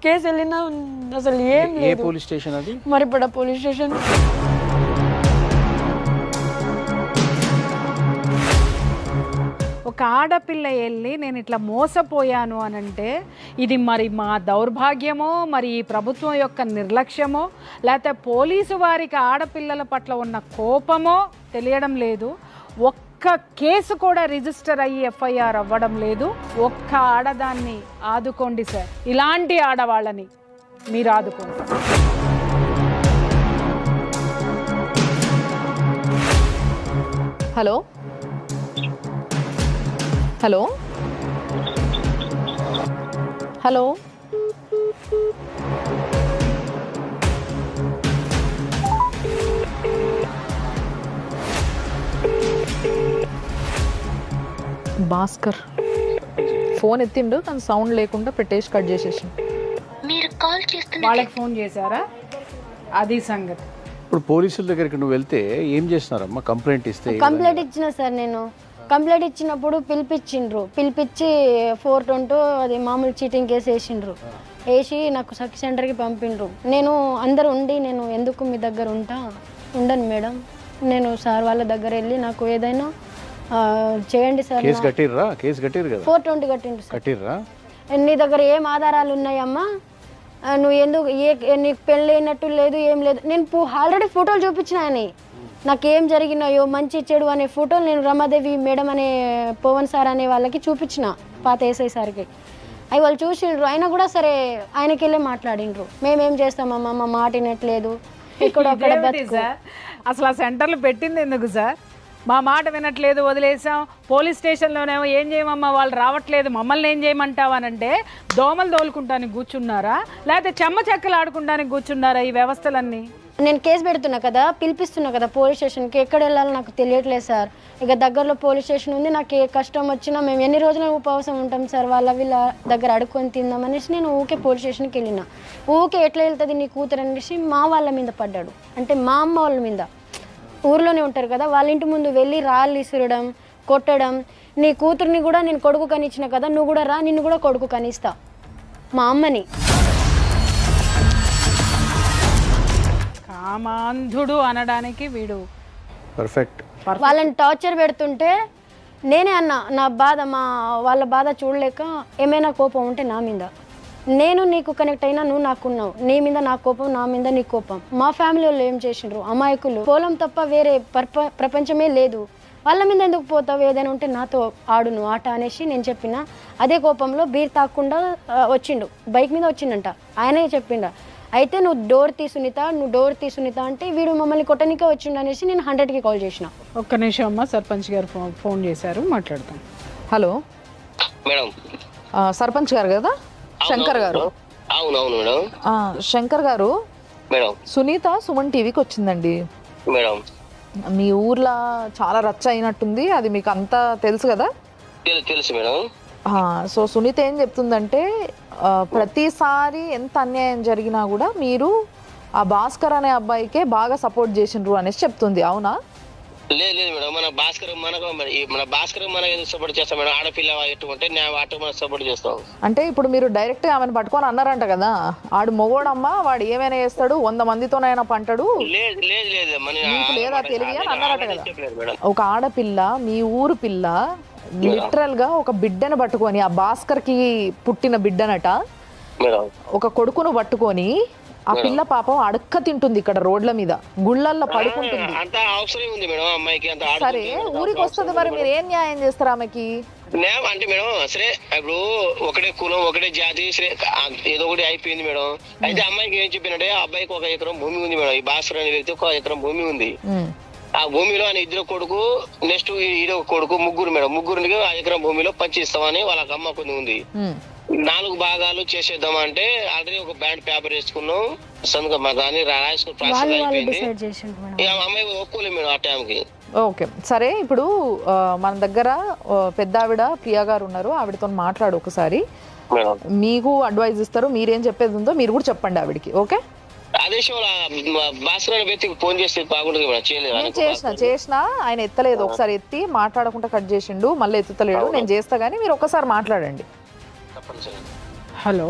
Speaker 2: కేసు వెళ్ళినా అసలు ఏం లేదు.
Speaker 5: పోలీస్ స్టేషన్ అది?
Speaker 2: మరిపడ పోలీస్ స్టేషన్.
Speaker 3: ఒక ఆడపిల్ల వెళ్ళి నేను ఇట్లా మోసపోయాను అని అంటే ఇది మరి మా దౌర్భాగ్యమో, మరి ఈ ప్రభుత్వం యొక్క నిర్లక్ష్యమో, లేకపోతే పోలీసు వారికి ఆడపిల్లల పట్ల ఉన్న కోపమో తెలియడం లేదు. ఒక్క కేసు కూడా రిజిస్టర్ అయ్యి ఎఫ్ఐఆర్ అవ్వడం లేదు. ఒక్క ఆడదాన్ని ఆదుకోండి సార్, ఇలాంటి ఆడవాళ్ళని మీరు ఆదుకోండి.
Speaker 1: Hello hello hello Bhaskar phone ఎత్తిండు కానీ సౌండ్ లేకుండా పెట్టేసి కట్ చేసేసి.
Speaker 3: వాళ్ళకి ఫోన్ చేశారా? అది సంగతి.
Speaker 5: ఇప్పుడు పోలీసుల దగ్గరికి నువ్వు వెళ్తే ఏం చేస్తున్నారమ్మా? కంప్లైంట్ ఇస్తే
Speaker 2: కంప్లైంట్ ఇచ్చిన సార్, నేను కంప్లైంట్ ఇచ్చినప్పుడు పిలిపించి 422 అది మామూలు చీటింగ్ కేసు వేసి నాకు సఖి సెంటర్కి పంపిండ్రు. నేను అందరు ఉండి నేను ఎందుకు మీ దగ్గర ఉండను మేడం, నేను సార్ వాళ్ళ దగ్గర వెళ్ళి నాకు ఏదైనా చేయండి సార్.
Speaker 5: కేసు కట్టిర్రా? కేసు కట్టిరు కదా?
Speaker 2: 420 కట్టిండ్రు సార్.
Speaker 5: కట్టిర్రా?
Speaker 2: నీ దగ్గర ఏం ఆధారాలు ఉన్నాయమ్మా, నువ్వు ఎందుకు నీకు పెళ్ళి అయినట్టు లేదు ఏం లేదు. నేను ఆల్రెడీ ఫోటోలు చూపించిన అని నాకేం జరిగినాయో మంచి చెడు అనే ఫోటోలు నేను రమాదేవి మేడం అనే పవన్ సార్ అనే వాళ్ళకి చూపించిన, పాత ఏసఐ సార్కి. అవి వాళ్ళు చూసిండ్రు. అయినా కూడా సరే ఆయనకి వెళ్ళి మాట్లాడిండ్రు, మేమేం చేస్తామమ్మా, మా మాట వినట్లేదు, ఇక్కడ
Speaker 3: సార్ అసలు ఆ సెంటర్లు పెట్టింది ఎందుకు సార్? మా మాట వినట్లేదు వదిలేసాం, పోలీస్ స్టేషన్లోనేమో ఏం చేయమమ్మా వాళ్ళు రావట్లేదు, మమ్మల్ని ఏం చేయమంటావనంటే దోమలు తోలుకుంటానికి కూర్చున్నారా లేకపోతే చెమ్మ చెక్కలు ఆడుకుంటానికి కూర్చున్నారా ఈ వ్యవస్థలన్నీ?
Speaker 2: నేను కేసు పెడుతున్నా కదా, పిలిపిస్తున్నా కదా పోలీస్ స్టేషన్కి, ఎక్కడ వెళ్ళాలో నాకు తెలియట్లేదు సార్. ఇక దగ్గరలో పోలీస్ స్టేషన్ ఉంది, నాకు ఏ కష్టం వచ్చినా మేము ఎన్ని రోజులు ఉపవాసం ఉంటాం సార్, వీళ్ళ దగ్గర అడుక్కొని తిందామనేసి నేను ఊకే పోలీస్ స్టేషన్కి వెళ్ళిన. ఊకే ఎట్లా వెళ్తుంది నీ కూతురు అనేసి మా వాళ్ళ మీద పడ్డాడు, అంటే మా అమ్మ వాళ్ళ మీద. ఊర్లోనే ఉంటారు కదా, వాళ్ళ ఇంటి ముందు వెళ్ళి రాళ్ళు ఇసురడం, కొట్టడం. నీ కూతుర్ని కూడా నేను కొడుకు కనిచ్చిన కదా, నువ్వు కూడా రా, నిన్ను కూడా కొడుకు కనిస్తా, మా అమ్మని.
Speaker 3: కామాంధుడు అనడానికి వీడు
Speaker 5: పర్ఫెక్ట్.
Speaker 2: వాళ్ళని టార్చర్ పెడుతుంటే నేనే అన్నా, నా బాధ వాళ్ళ బాధ చూడలేక ఏమైనా కోపం ఉంటే నా మీద, నేను నీకు కనెక్ట్ అయినా నువ్వు నాకున్నావు, నీ మీద నా కోపం, నా మీద నీ కోపం. మా ఫ్యామిలీ వాళ్ళు ఏం చేసిండ్రు, అమాయకులు, పొలం తప్ప వేరే ప్రపంచమే లేదు, వాళ్ళ మీద ఎందుకు పోతావు, ఏదైనా ఉంటే నాతో ఆడును ఆట అనేసి నేను చెప్పిన. అదే కోపంలో బీర్ తాకుండా వచ్చిండు, బైక్ మీద వచ్చిండంట, ఆయనే చెప్పిండ. అయితే నువ్వు డోర్ తీసునిత అంటే వీడు మమ్మల్ని కొట్టనికే వచ్చిండు అనేసి నేను 100కి కాల్ చేసిన.
Speaker 3: ఒక్క నిమిషం అమ్మ, సర్పంచ్ గారు ఫోన్ చేశారు, మాట్లాడతాం.
Speaker 1: Hello
Speaker 4: madam.
Speaker 1: సర్పంచ్ గారు కదా? శంకర్ గారు?
Speaker 4: అవునవును మేడం.
Speaker 1: శంకర్ గారు,
Speaker 4: మేడం
Speaker 1: సునీత సుమన్ టీవీకి వచ్చిందండి
Speaker 4: మేడం.
Speaker 1: మీ ఊర్లో చాలా రచ్చ అయినట్టుంది, అది మీకు అంతా తెలుసు కదా?
Speaker 4: తెలుసు మేడం.
Speaker 1: సో సునీత ఏం చెప్తుందంటే ప్రతిసారి ఎంత అన్యాయం జరిగినా కూడా మీరు ఆ భాస్కర్ అనే అబ్బాయికే బాగా సపోర్ట్ చేసిండ్రు అనేసి చెప్తుంది, అవునా?
Speaker 4: లేదు మేడం, మన భాస్కర్ మనకు ఎందుకు సపోర్ట్ చేస్తాం మేడం? ఆడపిల్ల ఎట్టుకుంటే అటు మనం సపోర్ట్ చేస్తాం.
Speaker 1: అంటే ఇప్పుడు మీరు డైరెక్ట్ గా ఆమెను పట్టుకొని అన్నారంట కదా, ఆడు మొగోడమ్మా, వాడు ఏమైనా చేస్తాడు, 100 మందితోనైనా పంటడు, మీకు లేదా తెలివి అని అన్నారట కదా. ఒక ఆడపిల్ల, మీ ఊరు పిల్ల, లిటరల్ గా ఒక బిడ్డను పట్టుకొని, ఆ భాస్కర్ కి పుట్టిన బిడ్డనట, ఒక కొడుకును పట్టుకొని ఆ పిల్ల పాపం అడక్క తింటుంది ఇక్కడ రోడ్ల మీద, గుళ్ళల్లో పడుకుంటుంది. సరే ఊరికి వస్తుంది, మరి మీరు ఏం న్యాయం చేస్తారు ఆమెకి?
Speaker 4: అంటే మేడం సరే ఇప్పుడు ఒకటే కులం ఒకటే జాతి సరే ఏదో ఒకటి అయిపోయింది మేడం. అయితే అమ్మాయికి ఏం చెప్పినట్టే, అబ్బాయికి 1 ఎకరం భూమి ఉంది మేడం. ఈ భాస్కర్ అనే వ్యక్తి 1 ఎకరం భూమి ఉంది. ఆ భూమిలో ఆయన 2 కొడుకు, నెక్స్ట్ ఈడో కొడుకు, ముగ్గురు మేడం. ముగ్గురికి 1 ఎకరం భూమిలో పంచిస్తామని వాళ్ళకి అమ్మ కొన్ని ఉంది. 4 భాగాలు చేసేద్దాం అంటే ఆల్రెడీ ఒక బ్యాండ్ పేపర్ వేసుకున్నాం, దాన్ని రాసుకుని ప్రాసెస్ అయిపోయింది. అమ్మాయి ఒప్పుకోలేదు మేడం ఆ టైంకి.
Speaker 1: ఓకే సరే, ఇప్పుడు మన దగ్గర పెద్ద ఆవిడ ప్రియా గారు ఉన్నారు, ఆవిడతో మాట్లాడు ఒకసారి, మీకు అడ్వైజ్ ఇస్తారు, మీరేం చెప్పేది ఉందో మీరు కూడా చెప్పండి ఆవిడకి. ఓకే?
Speaker 4: ఫోన్ చేస్తే
Speaker 1: చేసిన ఆయన ఎత్తలేదు, ఒకసారి ఎత్తి మాట్లాడకుండా కట్ చేసిండు, మళ్ళీ ఎత్తుతలేడు. నేను చేస్తా గానీ మీరు ఒకసారి మాట్లాడండి.
Speaker 3: హలో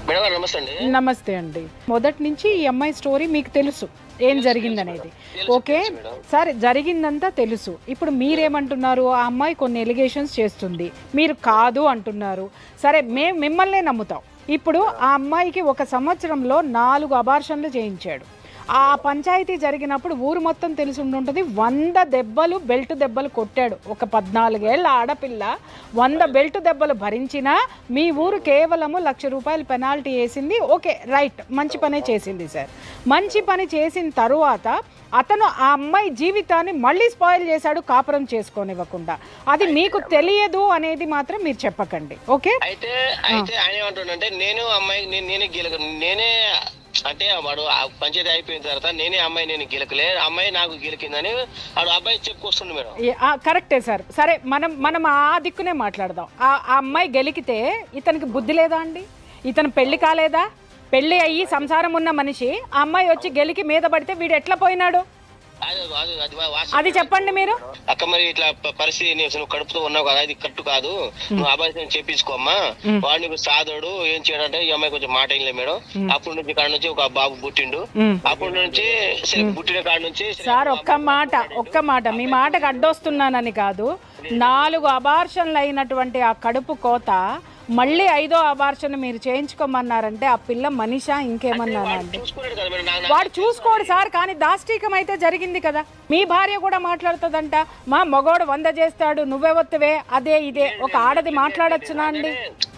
Speaker 4: మేడం, నమస్తే అండి.
Speaker 3: నమస్తే అండి. మొదటి నుంచి ఈ అమ్మాయి స్టోరీ మీకు తెలుసు ఏం జరిగిందనేది, ఓకే? సరే జరిగిందంతా తెలుసు. ఇప్పుడు మీరేమంటున్నారు, ఆ అమ్మాయి కొన్ని ఎలిగేషన్స్ చేస్తుంది, మీరు కాదు అంటున్నారు. సరే మేము మిమ్మల్నే నమ్ముతాం. ఇప్పుడు ఆ అమ్మాయికి 1 సంవత్సరంలో 4 అబార్షన్లు చేయించాడు. ఆ పంచాయతీ జరిగినప్పుడు ఊరు మొత్తం తెలిసి ఉంటుంది. 100 దెబ్బలు, బెల్ట్ దెబ్బలు కొట్టాడు. ఒక 14 ఏళ్ల ఆడపిల్ల 100 బెల్ట్ దెబ్బలు భరించినా మీ ఊరు కేవలము ₹1,00,000 పెనాల్టీ వేసింది. ఓకే రైట్, మంచి పనే చేసింది సార్. మంచి పని చేసిన తరువాత అతను ఆ అమ్మాయి జీవితాన్ని మళ్ళీ స్పాయిల్ చేశాడు, కాపురం చేసుకోనివ్వకుండా. అది మీకు తెలియదు అనేది మాత్రం మీరు చెప్పకండి, ఓకే?
Speaker 4: అయితే ఆయన ఏమంటుండంటే, నేను అమ్మాయి నేనే అంటే వాడు ఆ పంచాయతీ అయిపోయిన తర్వాత నేనే అమ్మాయి నేను గెలకలే, అమ్మాయి నాకు గెలికిందని వాడు అబ్బాయి చెప్పుకొస్తుండు మేడం.
Speaker 3: కరెక్టే సార్. సరే మనం ఆ దిక్కునే మాట్లాడదాం. ఆ అమ్మాయి గెలికితే ఇతనికి బుద్ధి లేదా అండి? ఇతను పెళ్లి కాలేదా? పెళ్లి అయ్యి సంసారం ఉన్న మనిషి ఆ అమ్మాయి వచ్చి గెలికి మీద పడితే వీడు ఎట్లా పోయినాడు? అది చెప్పండి మీరు.
Speaker 4: అక్క మరి ఇట్లా పరిస్థితి నువ్వు కడుపుతో ఉన్నావు కదా, ఇది కట్టు కాదు, నువ్వు అబ్బాయి చేపించుకోమ్మా, వాడు నీకు సాధుడు ఏం చేయడంటే ఈ అమ్మాయి కొంచెం మాట అయిలే మేడం. అప్పటి నుంచి కాడ నుంచి ఒక బాబు పుట్టిండు, అప్పటి నుంచి పుట్టిన కాడ నుంచి
Speaker 3: సార్ ఒక్క మాట మీ మాటకు అడ్డొస్తున్నానని కాదు, 4 అబార్షన్లు అయినటువంటి ఆ కడుపు కోత మళ్ళీ 5వ అబార్షన్ మీరు చేయించుకోమన్నారంటే ఆ పిల్ల మనిషా ఇంకేమన్నానండి? వాడు చూసుకోడు సార్, కానీ దాష్టీకం అయితే జరిగింది కదా. మీ భార్య కూడా మాట్లాడుతుందంట, మా మగోడు 100 చేస్తాడు నువ్వెవత్తవే అదే ఇదే. ఒక ఆడది మాట్లాడొచ్చునా అండి?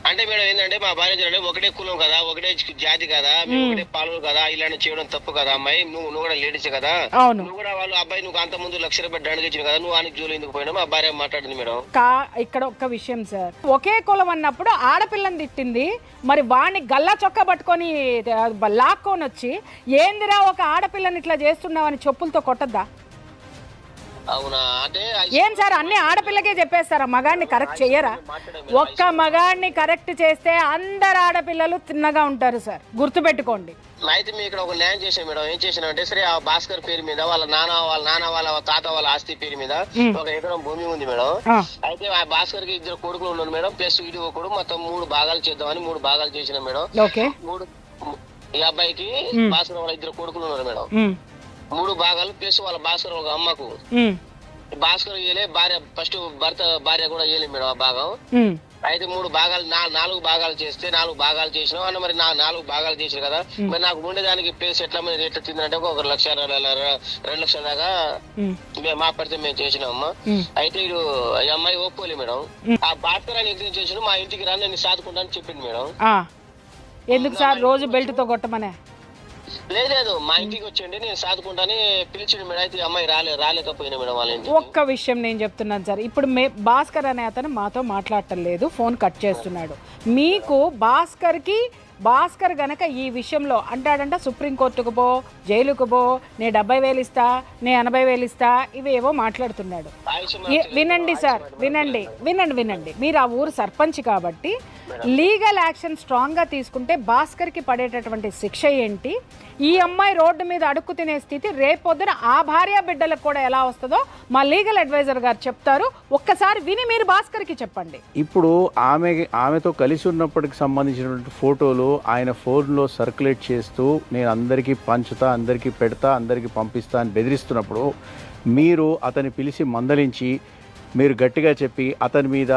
Speaker 4: అంటే మేడం ఏంటంటే మా భార్య ఒకటే కులం కదా, ఒకటే జాతి కదా, ఒకటే పాలు కదా, ఇలాంటి చేయడం తప్పు కదా అమ్మాయి, నువ్వు కూడా లేడీస్ కదా, నువ్వు కూడా వాళ్ళు అబ్బాయి నువ్వు అంత ముందు ₹1,00,000 దండకి ఇచ్చిన కదా, నువ్వు ఆయనకి జోలు ఎందుకు పోయినా మా భార్య మాట్లాడింది మేడం.
Speaker 3: ఇక్కడ ఒక్క విషయం సార్, ఒకే కులం అన్నప్పుడు ఆడపిల్లని తిట్టింది, మరి వాణ్ణి గల్లా చొక్కా పట్టుకొని లాక్కొని వచ్చి ఏందిరా ఒక ఆడపిల్లని ఇట్లా చేస్తున్నావని చెప్పులతో కొట్టద్దా?
Speaker 4: అవునా? అంటే
Speaker 3: ఏం సార్ అన్ని ఆడపిల్లకే చెప్పేస్తారా? మగాడిని కరెక్ట్ చెయ్యరా? ఒక్క మగాడిని కరెక్ట్ చేస్తే అందరు ఆడపిల్లలు తిన్నగా ఉంటారు సార్, గుర్తుపెట్టుకోండి.
Speaker 4: అయితే మీ ఇక్కడ ఒక న్యాయం చేసాం మేడం. ఏం చేసినా అంటే సరే ఆ భాస్కర్ పేరు మీద వాళ్ళ నాన్న వాళ్ళ తాత వాళ్ళ ఆస్తి పేరు మీద 1 ఎకరం భూమి ఉంది మేడం. అయితే ఆ భాస్కర్ కి 2 కొడుకులు ఉన్నారు మేడం, ప్లస్ వీడి ఒకడు, మొత్తం 3 భాగాలు చేద్దామని 3 భాగాలు చేసిన మేడం. ఈ అబ్బాయికి భాస్కర్ వాళ్ళ 2 కొడుకులు ఉన్నారు మేడం, 3 భాగాలు ప్లస్ వాళ్ళ భాస్కర్ ఒక అమ్మకు. భాస్కర్ ఇయ్యలే, భార్య ఫస్ట్ భర్త భార్య కూడా ఇయ్యలే మేడం ఆ భాగం. అయితే 3 భాగాలు 4 భాగాలు చేస్తే 4 భాగాలు చేసినాం అన్న, మరి 4 భాగాలు చేసిన కదా, మరి నాకు ఉండేదానికి ప్లేస్ ఎట్లా తిందంటే 1,00,000 2 లక్షల దాకా మా పరిస్థితి మేము చేసినామమ్మా. అయితే ఇడు ఈ అమ్మాయి ఒప్పుకోలే మేడం. ఆ భాస్కర్ అని ఎగ్జిట్ చేసిన మా ఇంటికి రా నేను సాదుకుంటా అని చెప్పింది మేడం.
Speaker 3: ఎందుకు సార్ రోజు బెల్ట్ తో కొట్టమనే?
Speaker 4: లేదు మా ఇంటికి వచ్చండి నేను సాదుకుంటాని పిలిచిండు మేడం. అయితే అమ్మాయి రాలేకపోయినా మేడం వాళ్ళ ఇంటికి.
Speaker 3: ఒక్క విషయం నేను చెప్తున్నాను సార్, ఇప్పుడు భాస్కర్ అనే అతను మాతో మాట్లాడటం లేదు, ఫోన్ కట్ చేస్తున్నాడు. మీకు భాస్కర్ గనక ఈ విషయంలో అంటాడంట సుప్రీంకోర్టుకు పో, జైలుకు పో, నే 70,000 ఇస్తా, నే 80,000 ఇస్తా, ఇవేవో మాట్లాడుతున్నాడు. వినండి సార్, వినండి. మీరు ఆ ఊరు సర్పంచ్ కాబట్టి లీగల్ యాక్షన్ స్ట్రాంగ్ గా తీసుకుంటే భాస్కర్ కి పడేటటువంటి శిక్ష ఏంటి, ఈ అమ్మాయి రోడ్డు మీద అడుక్కు తినే స్థితి రేపొద్దున ఆ భార్య బిడ్డలకు కూడా ఎలా వస్తుందో మా లీగల్ అడ్వైజర్ గారు చెప్తారు. ఒక్కసారి విని మీరు భాస్కర్ కి చెప్పండి.
Speaker 5: ఇప్పుడు ఆమెతో కలిసి ఉన్నప్పటికి సంబంధించినటువంటి ఫోటోలు ఆయన ఫోన్లో సర్క్యులేట్ చేస్తూ నేను అందరికీ పంచుతా, అందరికీ పెడతా, అందరికీ పంపిస్తా అని బెదిరిస్తున్నప్పుడు మీరు అతన్ని పిలిచి మందలించి మీరు గట్టిగా చెప్పి అతని మీద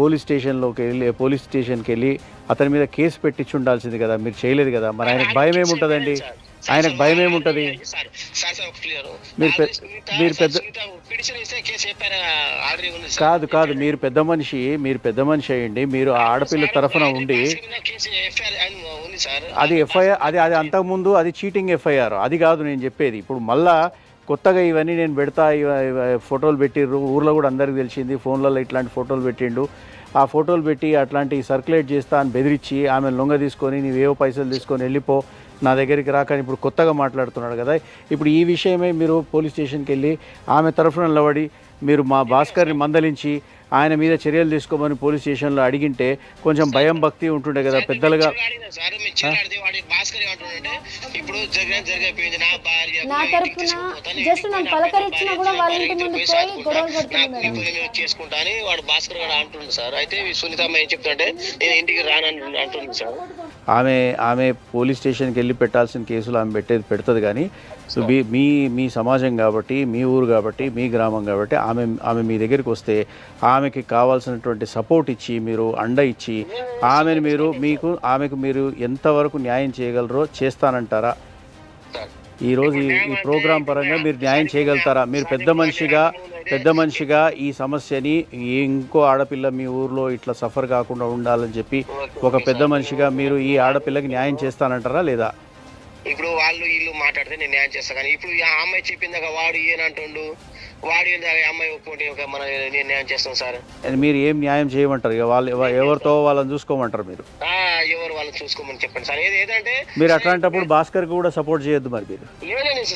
Speaker 5: పోలీస్ స్టేషన్కి వెళ్ళి అతని మీద కేసు పెట్టించి ఉండాల్సింది కదా, మీరు చేయలేదు కదా. మరి ఆయనకు భయం ఏముంటుందండి? ఆయనకు భయం ఏముంటుంది? మీరు కాదు మీరు పెద్ద మనిషి అయ్యండి, మీరు ఆ ఆడపిల్ల తరఫున ఉండి అది ఎఫ్ఐఆర్, అది అంతకుముందు అది చీటింగ్ ఎఫ్ఐఆర్, అది కాదు నేను చెప్పేది. ఇప్పుడు మళ్ళా కొత్తగా ఇవన్నీ నేను పెడతా, ఫోటోలు పెట్టిర్రు, ఊర్లో కూడా అందరికీ తెలిసింది, ఫోన్లలో ఇట్లాంటి ఫోటోలు పెట్టిండు, ఆ ఫోటోలు పెట్టి అట్లాంటివి సర్క్యులేట్ చేస్తా అని బెదిరించి ఆమె లొంగ తీసుకొని నీవేవో పైసలు తీసుకొని వెళ్ళిపో, నా దగ్గరికి రాకని ఇప్పుడు కొత్తగా మాట్లాడుతున్నాడు కదా. ఇప్పుడు ఈ విషయమే మీరు పోలీస్ స్టేషన్కి వెళ్ళి ఆమె తరఫున నిలబడి మీరు మా భాస్కర్ని మందలించి ఆయన మీద చర్యలు తీసుకోమని పోలీస్ స్టేషన్లో అడిగింటే కొంచెం భయం భక్తి ఉంటుండే కదా పెద్దలుగా.
Speaker 2: నా తరపున జస్ట్ నన్ను పలకరించినా కూడా వాళ్ళ ఇంటి ముందు పోయి గొడవలు పడుతుంది
Speaker 4: చేసుకుంటా అని వాడు భాస్కర్ గారు అంటుంది సార్. అయితే సునీతమ్మ ఏం చెప్తుంటే నేను ఇంటికి రానని అంటుంది సార్.
Speaker 5: ఆమె పోలీస్ స్టేషన్కి వెళ్ళి పెట్టాల్సిన కేసులు ఆమె పెడుతుంది కానీ మీ సమాజం కాబట్టి, మీ ఊరు కాబట్టి, మీ గ్రామం కాబట్టి ఆమె మీ దగ్గరికి వస్తే ఆమెకి కావాల్సినటువంటి సపోర్ట్ ఇచ్చి మీరు అండ ఇచ్చి ఆమెకు మీరు ఎంతవరకు న్యాయం చేయగలరో చేస్తానంటారా? ఈరోజు ఈ ప్రోగ్రాం పరంగా మీరు న్యాయం చేయగలుగుతారా? మీరు పెద్ద మనిషిగా ఈ సమస్యని ఇంకో ఆడపిల్ల మీ ఊర్లో ఇట్లా సఫర్ కాకుండా ఉండాలని చెప్పి ఒక పెద్ద మనిషిగా మీరు ఈ ఆడపిల్లకి న్యాయం చేస్తానంటారా లేదా?
Speaker 4: ఇప్పుడు వాళ్ళు వీళ్ళు మాట్లాడితే నేను న్యాయం చేస్తాను. కానీ ఇప్పుడు ఆ అమ్మాయి చెప్పిందాక వాడు ఏనంటుండు, వాడు ఏందాక అమ్మాయి ఒప్పుకుంటే మన నేను న్యాయం చేస్తాను సార్.
Speaker 5: మీరు ఏం న్యాయం చేయమంటారు? ఇక వాళ్ళు ఎవరితో వాళ్ళని చూసుకోమంటారు మీరు?
Speaker 4: ఎవరు వాళ్ళని చూసుకోమని చెప్పండి సార్. ఏదంటే
Speaker 5: మీరు అట్లాంటప్పుడు భాస్కర్ కూడా సపోర్ట్ చేయొద్దు మరి మీరు.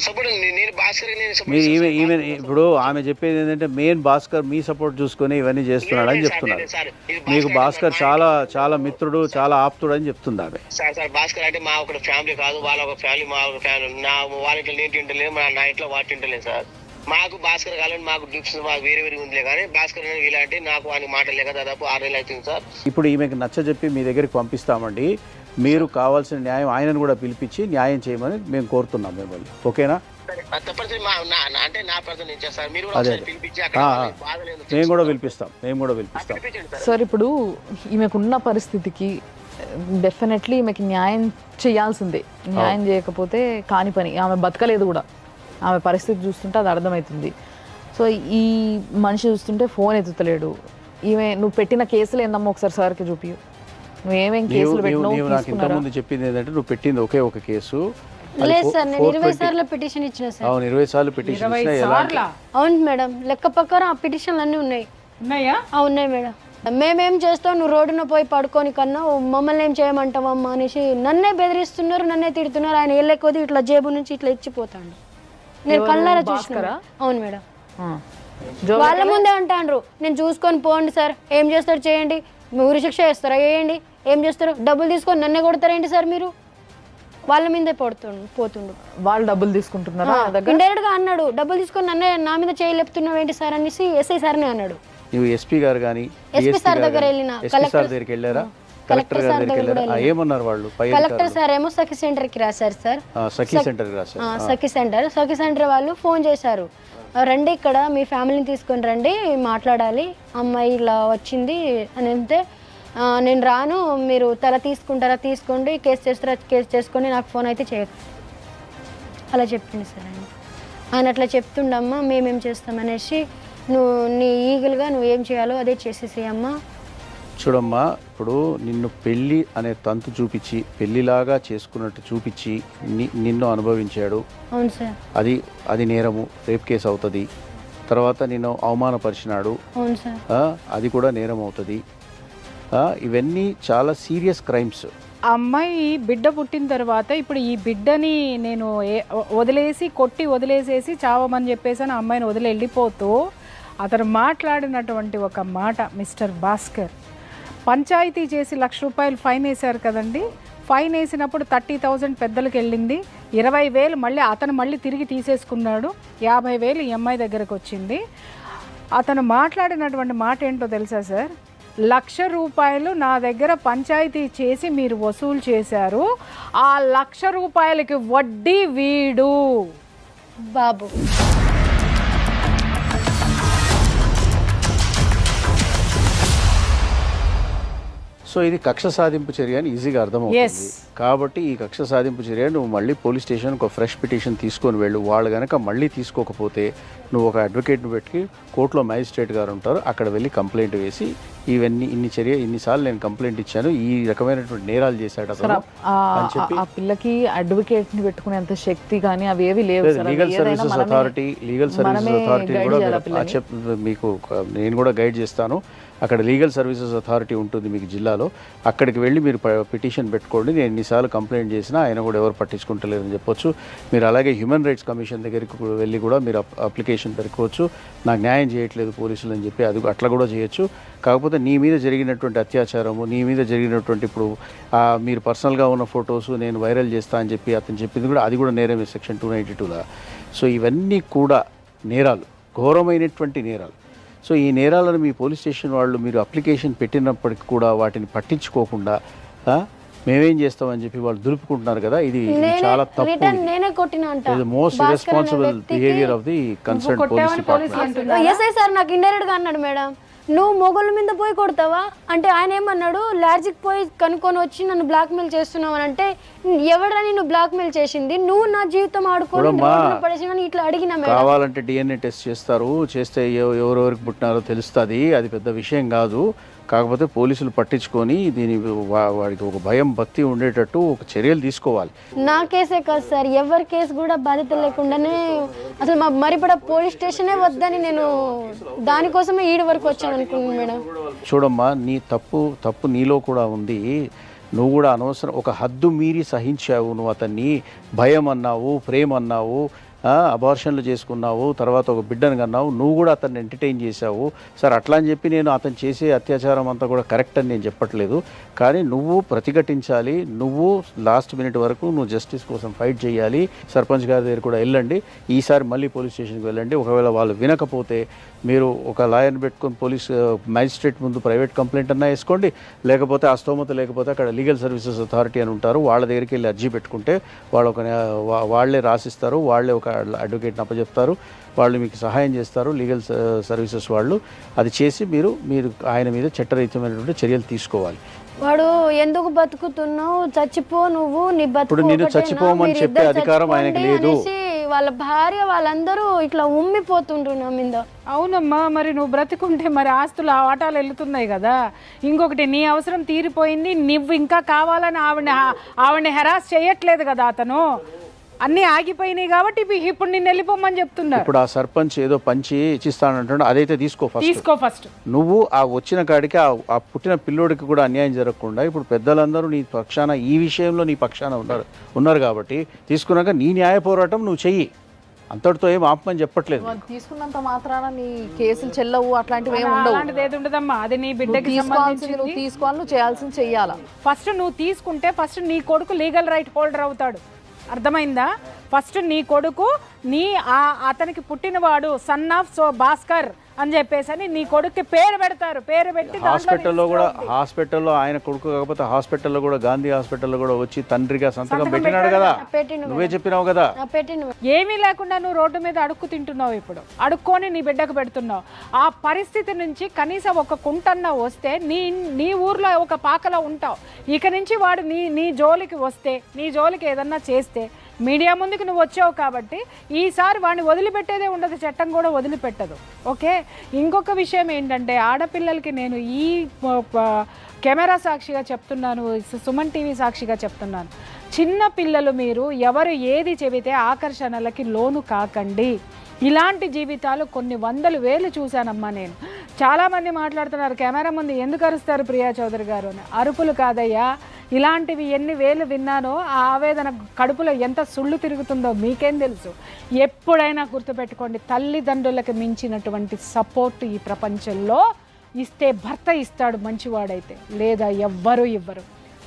Speaker 4: సపోర్ట్ నేను భాస్కర్
Speaker 5: మీరు ఈమె ఇప్పుడు ఆమె చెప్పేది ఏంటంటే మెయిన్ భాస్కర్ మీ సపోర్ట్ చూసుకొని ఇవన్నీ చేస్తున్నాడు అని చెప్తున్నారు. మీకు భాస్కర్ చాలా చాలా మిత్రుడు, చాలా ఆప్తుడు అని చెప్తుంది ఆమె.
Speaker 4: సార్ భాస్కర్ అంటే మా ఒక ఫ్యామిలీ కాదు, వాళ్ళ ఒక ఫ్యామిలీ, మా ఒక ఫ్యామిలీ. వాళ్ళ ఇంట్లో నేను తింటలేదు, నా ఇంట్లో వాటి తింటలేదు సార్. మాకు భాస్కర్ కావాలని మాకు గిఫ్ట్స్ మాకు వేరే వేరే ఉందిలే, కానీ భాస్కర్ ఇలాంటి నాకు వాడిని మాటలేక దాదాపు 6 నెలలు అవుతుంది సార్.
Speaker 5: ఇప్పుడు ఈమెకు నచ్చజెప్పి మీ దగ్గరికి పంపిస్తామండి. మీరు కావాల్సిన న్యాయం ఆయనను కూడా పిలిపించి న్యాయం చేయమని మేము కోరుతున్నాం మిమ్మల్ని. ఓకేనా?
Speaker 4: తప్పనిసరి అంటే నా ప్రజలు నేను చేస్తాను. మీరు
Speaker 5: మేము కూడా పిలిపిస్తాం.
Speaker 1: సార్ ఇప్పుడు ఈమెకున్న పరిస్థితికి డెఫినెట్లీ ఈమెకి న్యాయం చేయాల్సిందే. న్యాయం చేయకపోతే కాని పని. ఆమె బతకలేదు కూడా. ఆమె పరిస్థితి చూస్తుంటే అది అర్థమవుతుంది. సో ఈ మనిషి చూస్తుంటే ఫోన్ ఎత్తుతలేడు. నువ్వు పెట్టిన కేసులు ఏందమ్మా ఒకసారి సార్కి చూపియు. నువ్వు ఏమేం కేసులు పెట్టినావు?
Speaker 5: నాకు ఇంతకుముందు చెప్పింది ఏంటంటే నువ్వు పెట్టింది ఒకే ఒక కేసు.
Speaker 2: లేదు సార్, నేను 20 సార్లు పిటిషన్ ఇచ్చిన సార్.
Speaker 5: అవును, 20 సార్లు పిటిషన్ ఇచ్చినా.
Speaker 2: అవును మేడం, లెక్క ప్రకారం ఆ పిటిషన్లు అన్నీ
Speaker 3: ఉన్నాయా?
Speaker 2: ఉన్నాయి మేడం. మేమేం చేస్తాం, నువ్వు రోడ్డున పోయి పడుకొని కన్నా మమ్మల్ని ఏం చేయమంటావమ్మా అనేసి నన్నే బెదిరిస్తున్నారు, నన్నే తిడుతున్నారు. ఆయన వెళ్ళే కొద్ది ఇట్లా జేబు నుంచి ఇట్లా ఇచ్చిపోతాడు. నేను కళ్ళారా చూసుకురా. అవును మేడం, వాళ్ళ ముందే అంటాండ్రు నేను చూసుకొని పోండి సార్, ఏం చేస్తారు చేయండి, ఊరి శిక్ష చేస్తారా వేయండి, ఏం చేస్తారు, డబ్బులు తీసుకొని నన్నే కొడతారేంటి సార్ మీరు. వాళ్ళ మీదే పోతుండు.
Speaker 1: వాళ్ళు డబ్బులు తీసుకుంటున్నారా?
Speaker 2: ఇండైరెక్ట్ గా అన్నాడు, డబ్బులు తీసుకొని నన్నే నా మీద చేయలేపుతున్నావు ఏంటి సార్ అనేసి ఎస్ఐ సార్నే అన్నాడు.
Speaker 5: నువ్వు ఎస్పీ గారు కానీ
Speaker 2: ఎస్పీ సార్ దగ్గర వెళ్ళిన,
Speaker 5: కలెక్టర్ దగ్గరికి వెళ్ళారా? కలెక్టర్ గారి దగ్గరికి వెళ్ళారా? ఏమన్నారు వాళ్ళు?
Speaker 2: కలెక్టర్ సార్ ఏమో సఖి సెంటర్ కి రాశారు సార్.
Speaker 5: సఖి సెంటర్ కి రాశారు.
Speaker 2: సఖి సెంటర్ వాళ్ళు ఫోన్ చేశారు, రండి ఇక్కడ మీ ఫ్యామిలీని తీసుకొని రండి మాట్లాడాలి, అమ్మాయి ఇలా వచ్చింది అని అంటే నేను రాను, మీరు తల తీసుకుంటారా తీసుకోండి, కేసు చేస్తారా కేసు చేసుకొని నాకు ఫోన్ అయితే చేయదు అలా చెప్పింది సార్. ఆయన అట్లా చెప్తుండమ్మా మేమేం చేస్తామనేసి, నువ్వు నీ ఈగలుగా నువ్వు ఏం చేయాలో అదే చేసేసేయమ్మా.
Speaker 5: చూడమ్మా, ఇప్పుడు నిన్ను పెళ్ళి అనే తంతు చూపించి పెళ్లిలాగా చేసుకున్నట్టు చూపించి నిన్ను అనుభవించాడు.
Speaker 2: అవును సార్.
Speaker 5: అది నేరము, రేప్ కేసు అవుతుంది. తర్వాత నిన్ను అవమానపరిచినాడు.
Speaker 2: అవును సార్.
Speaker 5: అది కూడా నేరం అవుతుంది. ఇవన్నీ చాలా సీరియస్ క్రైమ్స్.
Speaker 3: అమ్మాయి బిడ్డ పుట్టిన తర్వాత ఇప్పుడు ఈ బిడ్డని నేను వదిలేసేసి చావమని చెప్పేసి ఆ అమ్మాయిని వదిలి వెళ్ళిపోతూ అతను మాట్లాడినటువంటి ఒక మాట, మిస్టర్ భాస్కర్ పంచాయతీ చేసి ₹1,00,000 ఫైన్ వేశారు కదండి. ఫైన్ వేసినప్పుడు 30,000 పెద్దలకు వెళ్ళింది, 20,000 మళ్ళీ తిరిగి తీసేసుకున్నాడు, 50,000 ఈ అమ్మాయి దగ్గరకు వచ్చింది. అతను మాట్లాడినటువంటి మాట ఏంటో తెలుసా సార్? ₹1,00,000 నా దగ్గర పంచాయతీ చేసి మీరు వసూలు చేశారు, ఆ ₹1,00,000కి వడ్డీ వీడు
Speaker 2: బాబు.
Speaker 5: సో ఇది కక్ష సాధింపు చర్య అని ఈజీగా అర్థమవుతుంది. కాబట్టి ఈ కక్ష సాధింపు చర్య నువ్వు మళ్ళీ పోలీస్ స్టేషన్కి ఒక ఫ్రెష్ పిటిషన్ తీసుకొని వెళ్ళు. వాళ్ళు కనుక మళ్ళీ తీసుకోకపోతే నువ్వు ఒక అడ్వకేట్ని పెట్టి కోర్టులో మ్యాజిస్ట్రేట్ గారు ఉంటారు, అక్కడ వెళ్ళి కంప్లైంట్ వేసి ఇన్నిసార్లు నేను కంప్లైంట్ ఇచ్చాను, ఈ రకమైనటువంటి నేరాలు చేశాడు అతను అని చెప్పి.
Speaker 1: ఆ పిల్లకి అడ్వకేట్ ని పెట్టుకునేంత శక్తి కానీ అవి ఏవి లేవు.
Speaker 5: లీగల్ సర్వీసెస్ అథారిటీ కూడా మీకు నేను కూడా గైడ్ చేస్తాను. అక్కడ లీగల్ సర్వీసెస్ అథారిటీ ఉంటుంది మీకు జిల్లాలో, అక్కడికి వెళ్ళి మీరు పిటిషన్ పెట్టుకోండి. నేను ఎన్నిసార్లు కంప్లైంట్ చేసినా ఆయన కూడా ఎవరు పట్టించుకుంటలేరని చెప్పొచ్చు. మీరు అలాగే హ్యూమన్ రైట్స్ కమిషన్ దగ్గరికి వెళ్ళి కూడా మీరు అప్లికేషన్ పెట్టుకోవచ్చు, నాకు న్యాయం చేయట్లేదు పోలీసులు అని చెప్పి, అది అట్లా కూడా చేయొచ్చు. కాకపోతే నీ మీద జరిగినటువంటి అత్యాచారము, నీ మీద జరిగినటువంటి ఇప్పుడు మీరు పర్సనల్గా ఉన్న ఫొటోస్ నేను వైరల్ చేస్తా అని చెప్పి అతను చెప్పింది కూడా, అది కూడా నేరమే సెక్షన్ 292లా. సో ఇవన్నీ కూడా నేరాలు, ఘోరమైనటువంటి నేరాలు. సో ఈ నేరాలను మీ పోలీస్ స్టేషన్ వాళ్ళు మీరు అప్లికేషన్ పెట్టినప్పటికి కూడా వాటిని పట్టించుకోకుండా మేమేం చేస్తామని చెప్పి వాళ్ళు దులుపుకుంటున్నారు కదా, ఇది చాలా తప్పు. Most irresponsible behaviour of the concern police department.
Speaker 2: SI sir నాకు ఇండైరెక్ట్ గా అన్నాడు, మేడం నువ్వు మొగోళ్ళ మీద పోయి కొడతావా అంటే, ఆయన ఏమన్నాడు, లాడ్జికి పోయి కనుక్కొని వచ్చి నన్ను బ్లాక్ మెయిల్ చేస్తున్నావు అని అంటే, ఎవడని నువ్వు బ్లాక్ మెయిల్ చేసింది, నువ్వు నా జీవితం ఆడుకోని ఇట్లా అడిగినా.
Speaker 5: కావాలంటే DNA టెస్ట్ చేస్తారు, చేస్తే ఎవరెవరికి పుట్టినారో తెలుస్తుంది, అది పెద్ద విషయం కాదు. కాకపోతే పోలీసులు పట్టించుకొని దీని వాడికి ఒక భయం భక్తి ఉండేటట్టు ఒక చర్యలు తీసుకోవాలి.
Speaker 2: నా కేసే కాదు సార్, ఎవరి కేసు కూడా బాధ్యత లేకుండానే అసలు మా మరిపడ పోలీస్ స్టేషనే వద్దని నేను దానికోసమే ఈడి వరకు వచ్చాను అనుకున్నాను మేడం.
Speaker 5: చూడమ్మా, నీ తప్పు నీలో కూడా ఉంది. నువ్వు కూడా అనవసరం ఒక హద్దు మీరి సహించావు. నువ్వు అతన్ని భయం అన్నావు, ప్రేమ అన్నావు, అబార్షన్లు చేసుకున్నావు, తర్వాత ఒక బిడ్డను కన్నావు, నువ్వు కూడా అతన్ని ఎంటర్టైన్ చేశావు. సరే అట్లా అని చెప్పి నేను అతను చేసే అత్యాచారం అంతా కూడా కరెక్ట్ అని నేను చెప్పట్లేదు, కానీ నువ్వు ప్రతిఘటించాలి. నువ్వు లాస్ట్ మినిట్ వరకు నువ్వు జస్టిస్ కోసం ఫైట్ చేయాలి. సర్పంచ్ గారి దగ్గర కూడా వెళ్ళండి, ఈసారి మళ్ళీ పోలీస్ స్టేషన్కి వెళ్ళండి. ఒకవేళ వాళ్ళు వినకపోతే మీరు ఒక లాయర్ని పెట్టుకొని మ్యాజిస్ట్రేట్ ముందు ప్రైవేట్ కంప్లైంట్ అన్నా వేసుకోండి, లేకపోతే ఆ స్తోమత లేకపోతే అక్కడ లీగల్ సర్వీసెస్ అథారిటీ అని ఉంటారు, వాళ్ళ దగ్గరికి వెళ్ళి అర్జీ పెట్టుకుంటే వాళ్ళే రాసిస్తారు, వాళ్ళే ఒక అడ్వకేట్ని అప్పచెప్తారు, వాళ్ళు మీకు సహాయం చేస్తారు లీగల్ సర్వీసెస్ వాళ్ళు. అది చేసి మీరు ఆయన మీద చట్టరీత్యమైనటువంటి చర్యలు తీసుకోవాలి.
Speaker 2: వాడు ఎందుకు బతుకుతున్నావు, చచ్చిపో నువ్వు, నీ
Speaker 5: ఇప్పుడు నేను చచ్చిపోమని చెప్పే అధికారం ఆయనకి లేదు.
Speaker 2: వాళ్ళ భార్య వాళ్ళందరూ ఇట్లా ఉమ్మిపోతుండ్రు నా మీద.
Speaker 3: అవునమ్మా, మరి నువ్వు బ్రతికుంటే మరి ఆస్తులు ఆటాలు వెళ్తున్నాయి కదా. ఇంకొకటి, నీ అవసరం తీరిపోయింది, నువ్వు ఇంకా కావాలని ఆవిడని హెరాస్ చేయట్లేదు కదా అతను. అన్నీ ఆగిపోయినాయి కాబట్టి ఇప్పుడు నిన్ను వెళ్ళిపోమని చెప్తున్నా.
Speaker 5: ఇప్పుడు ఆ సర్పంచ్ ఏదో పంచి ఇచ్చిస్తానంటాడు, అదైతే తీసుకో ఫస్ట్. నువ్వు ఆ వచ్చిన కాడికి ఆ పుట్టిన పిల్లోడికి కూడా అన్యాయం జరగకుండా ఇప్పుడు పెద్దలందరూ నీ పక్షాన, ఈ విషయంలో నీ పక్షాన ఉన్నారు కాబట్టి తీసుకున్నాక నీ న్యాయ పోరాటం నువ్వు చెయ్యి. అంతటితో ఏం ఆపమని చెప్పట్లేదు.
Speaker 1: తీసుకున్నంత మాత్రాన నీ కేసులు చెల్లవు, అట్లాంటివి ఏమి ఉండవు.
Speaker 3: అలాంటిది ఏది ఉండదమ్మా, అది నీ బిడ్డకి
Speaker 1: నువ్వు తీసుకోవాలి, నువ్వు చేయాల్సింది చెయ్యాలా.
Speaker 3: ఫస్ట్ నువ్వు తీసుకుంటే ఫస్ట్ నీ కొడుకు లీగల్ రైట్ హోల్డర్ అవుతాడు, అర్థమైందా? ఫస్ట్ నీ కొడుకు అతనికి పుట్టినవాడు సన్ ఆఫ్ భాస్కర్ అని చెప్పేసి నీ కొడుకు పేరు పెడతారు. పేరు పెట్టి
Speaker 5: హాస్పిటల్లో ఆయన కొడుకు కాకపోతే హాస్పిటల్లో కూడా, గాంధీ హాస్పిటల్లో కూడా వచ్చి తండ్రిగా సంతకం పెట్టినాడు కదా, నువ్వే చెప్పినావు కదా.
Speaker 3: ఏమీ లేకుండా నువ్వు రోడ్డు మీద అడుక్కు తింటున్నావు, ఇప్పుడు అడుక్కొని నీ బిడ్డకు పెడుతున్నావు. ఆ పరిస్థితి నుంచి కనీసం ఒక కుంటన్న వస్తే నీ ఊర్లో ఒక పాకలో ఉంటావు. ఇక నుంచి వాడు నీ జోలికి వస్తే, నీ జోలికి ఏదన్నా చేస్తే మీడియా ముందుకు నువ్వు వచ్చావు కాబట్టి ఈసారి వాడిని వదిలిపెట్టేదే ఉండదు, చట్టం కూడా వదిలిపెట్టదు. ఓకే, ఇంకొక విషయం ఏంటంటే ఆడపిల్లలకి నేను ఈ కెమెరా సాక్షిగా చెప్తున్నాను, సుమన్ టీవీ సాక్షిగా చెప్తున్నాను, చిన్న పిల్లలు మీరు ఎవరు ఏది చెబితే ఆకర్షణలకి లోను కాకండి. ఇలాంటి జీవితాలు కొన్ని వందలు వేలు చూశానమ్మా నేను. చాలామంది మాట్లాడుతున్నారు కెమెరా ముందు ఎందుకు అరుస్తారు ప్రియా చౌదరి గారు అని. అరుపులు కాదయ్యా, ఇలాంటివి ఎన్ని వేలు విన్నానో ఆ ఆవేదన కడుపులో ఎంత సుళ్ళు తిరుగుతుందో మీకేం తెలుసు. ఎప్పుడైనా గుర్తుపెట్టుకోండి, తల్లిదండ్రులకు మించినటువంటి సపోర్ట్ ఈ ప్రపంచంలో ఇస్తే భర్త ఇస్తాడు మంచివాడైతే, లేదా ఎవ్వరూ ఇవ్వరు.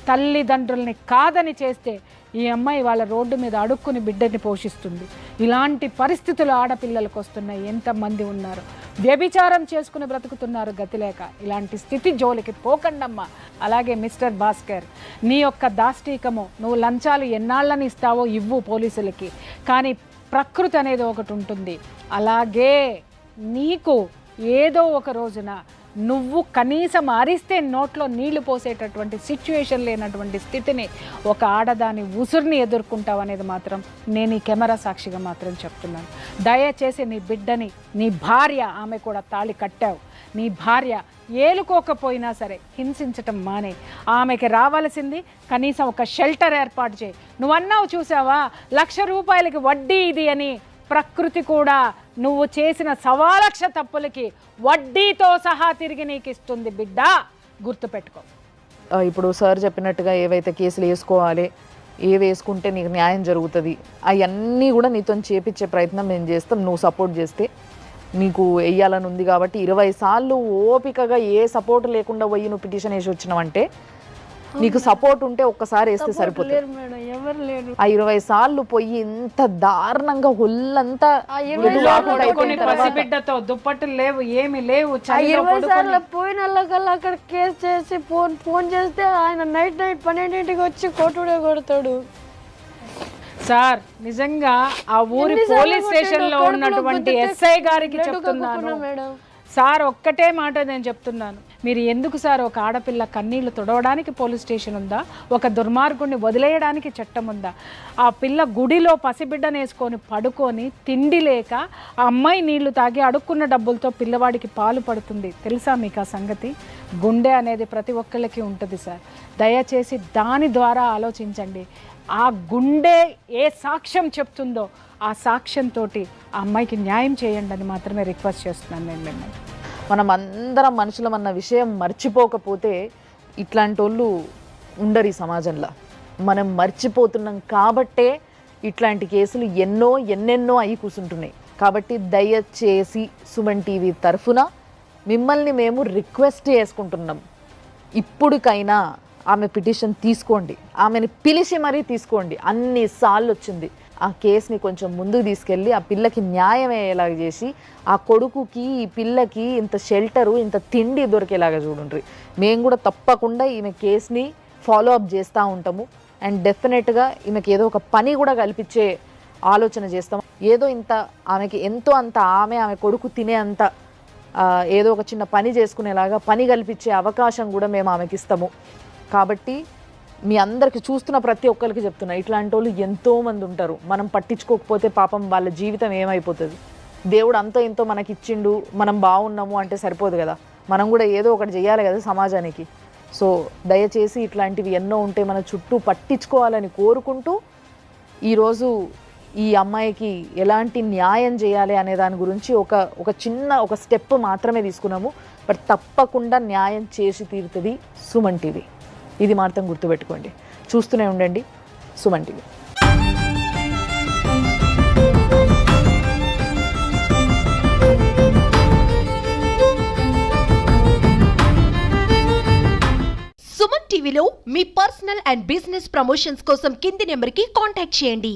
Speaker 3: తల్లిదండ్రుల్ని కాదని చేస్తే ఈ అమ్మాయి వాళ్ళ రోడ్డు మీద అడుక్కుని బిడ్డని పోషిస్తుంది. ఇలాంటి పరిస్థితులు ఆడపిల్లలకు వస్తున్నాయి. ఎంతమంది ఉన్నారు వ్యభిచారం చేసుకుని బ్రతుకుతున్నారు గతి లేక. ఇలాంటి స్థితి జోలికి పోకండమ్మా. అలాగే మిస్టర్ భాస్కర్, నీ యొక్క దాష్టీకము, నువ్వు లంచాలు ఎన్నాళ్ళని ఇస్తావో ఇవ్వు పోలీసులకి, కానీ ప్రకృతి అనేది ఒకటి ఉంటుంది. అలాగే నీకు ఏదో ఒక రోజున నువ్వు కనీసం అరిస్తే నోట్లో నీళ్లు పోసేటటువంటి సిచ్యువేషన్ లేనటువంటి స్థితిని ఒక ఆడదాని ఉసురుని ఎదుర్కొంటావు అనేది మాత్రం నేను ఈ కెమెరా సాక్షిగా మాత్రం చెప్తున్నాను. దయచేసి నీ బిడ్డని, నీ భార్య, ఆమె కూడా తాళి కట్టావు, నీ భార్య ఏలుకోకపోయినా సరే హింసించటం మానే. ఆమెకి రావాల్సింది కనీసం ఒక షెల్టర్ ఏర్పాటు చేయి. నువ్వన్నావు చూసావా, 1,00,000 రూపాయలకి వడ్డీ ఇది అని. ప్రకృతి కూడా నువ్వు చేసిన 1,00,000 తప్పులకి వడ్డీతో సహా తిరిగి నీకు ఇస్తుంది బిడ్డ, గుర్తుపెట్టుకో.
Speaker 1: ఇప్పుడు సార్ చెప్పినట్టుగా ఏవైతే కేసులు వేసుకోవాలి, వేసుకుంటే నీకు న్యాయం జరుగుతుంది, అవన్నీ కూడా నీతో చేపించే ప్రయత్నం మేము చేస్తాం. నువ్వు సపోర్ట్ చేస్తే నీకు వేయాలని ఉంది కాబట్టి 20 సార్లు ఓపికగా ఏ సపోర్ట్ లేకుండా పోయి నువ్వు పిటిషన్ వేసి వచ్చినావంటే నీకు సపోర్ట్ ఉంటే ఒక్కసారి వేస్తే సరిపోతుంది. ఆ 20 సార్లు పోయి ఇంత దారుణంగా ఒళ్ళంతా
Speaker 3: బిడ్డతో దుప్పట్లు లేవు, ఏమి లేవు,
Speaker 2: 20 సార్లు పోయినల్లా అక్కడ కేసు చేసి ఫోన్ చేస్తే ఆయన నైట్ 12ంటికి వచ్చి కొట్టుడే కొడతాడు.
Speaker 3: సార్ నిజంగా ఆ ఊరి పోలీస్ స్టేషన్ లో ఉన్నటువంటి ఎస్ఐ గారికి చెప్తున్నాను, సార్ ఒక్కటే మాట నేను చెప్తున్నాను, మీరు ఎందుకు సార్ ఒక ఆడపిల్ల కన్నీళ్లు తుడవడానికి పోలీస్ స్టేషన్ ఉందా? ఒక దుర్మార్గుడిని వదిలేయడానికి చట్టం ఉందా? ఆ పిల్ల గుడిలో పసిబిడ్డను వేసుకొని పడుకొని తిండి లేక ఆ అమ్మాయి నీళ్లు తాగి అడుక్కున్న డబ్బులతో పిల్లవాడికి పాలు పడుతుంది. తెలుసా మీకు ఆ సంగతి? గుండె అనేది ప్రతి ఒక్కళ్ళకి ఉంటుంది సార్. దయచేసి దాని ద్వారా ఆలోచించండి. ఆ గుండె ఏ సాక్ష్యం చెప్తుందో ఆ సాక్ష్యంతో ఆ అమ్మాయికి న్యాయం చేయండి అని మాత్రమే రిక్వెస్ట్ చేస్తున్నాను నేను మిమ్మల్ని.
Speaker 1: మనం అందరం మనుషులం అన్న విషయం మర్చిపోకపోతే ఇట్లాంటి వాళ్ళు ఉండరు ఈ సమాజంలో. మనం మర్చిపోతున్నాం కాబట్టే ఇట్లాంటి కేసులు ఎన్నెన్నో అయి కూర్చుంటున్నాయి. కాబట్టి దయచేసి సుమన్ టీవీ తరఫున మిమ్మల్ని మేము రిక్వెస్ట్ చేసుకుంటున్నాం, ఇప్పుడుకైనా ఆమె పిటిషన్ తీసుకోండి, ఆమెని పిలిచి మరీ తీసుకోండి. అన్నిసార్లు వచ్చింది. ఆ కేసుని కొంచెం ముందుకు తీసుకెళ్ళి ఆ పిల్లకి న్యాయం అయ్యేలాగా చేసి ఆ కొడుకుకి ఈ పిల్లకి ఇంత షెల్టరు ఇంత తిండి దొరికేలాగా చూడండి. మేము కూడా తప్పకుండా ఈమె కేసుని ఫాలో అప్ చేస్తూ ఉంటాము. అండ్ డెఫినెట్గా ఈమెకి ఏదో ఒక పని కూడా కల్పించే ఆలోచన చేస్తాం. ఏదో ఇంత ఆమెకి ఎంతో అంత ఆమె కొడుకు తినే అంత ఏదో ఒక చిన్న పని చేసుకునేలాగా పని కల్పించే అవకాశం కూడా మేము ఆమెకి ఇస్తాము. కాబట్టి మీ అందరికి చూస్తున్న ప్రతి ఒక్కరికి చెప్తున్నా, ఇట్లాంటి వాళ్ళు ఎంతోమంది ఉంటారు. మనం పట్టించుకోకపోతే పాపం వాళ్ళ జీవితం ఏమైపోతుంది? దేవుడు అంతో ఎంతో మనకి ఇచ్చిండు, మనం బాగున్నాము అంటే సరిపోదు కదా, మనం కూడా ఏదో ఒకటి చేయాలి కదా సమాజానికి. సో దయచేసి ఇట్లాంటివి ఎన్నో ఉంటే మన చుట్టూ పట్టించుకోవాలని కోరుకుంటూ ఈరోజు ఈ అమ్మాయికి ఎలాంటి న్యాయం చేయాలి అనే దాని గురించి ఒక చిన్న స్టెప్ మాత్రమే తీసుకున్నాము. బట్ తప్పకుండా న్యాయం చేసి తీరుతుంది సుమన్ టీవీ. ఇది మాత్రం గుర్తుపెట్టుకోండి. చూస్తూనే ఉండండి సుమన్ టీవీ.
Speaker 7: సుమన్ టీవీలో మీ పర్సనల్ అండ్ బిజినెస్ ప్రమోషన్స్ కోసం కింది నెంబర్కి కాంటాక్ట్ చేయండి.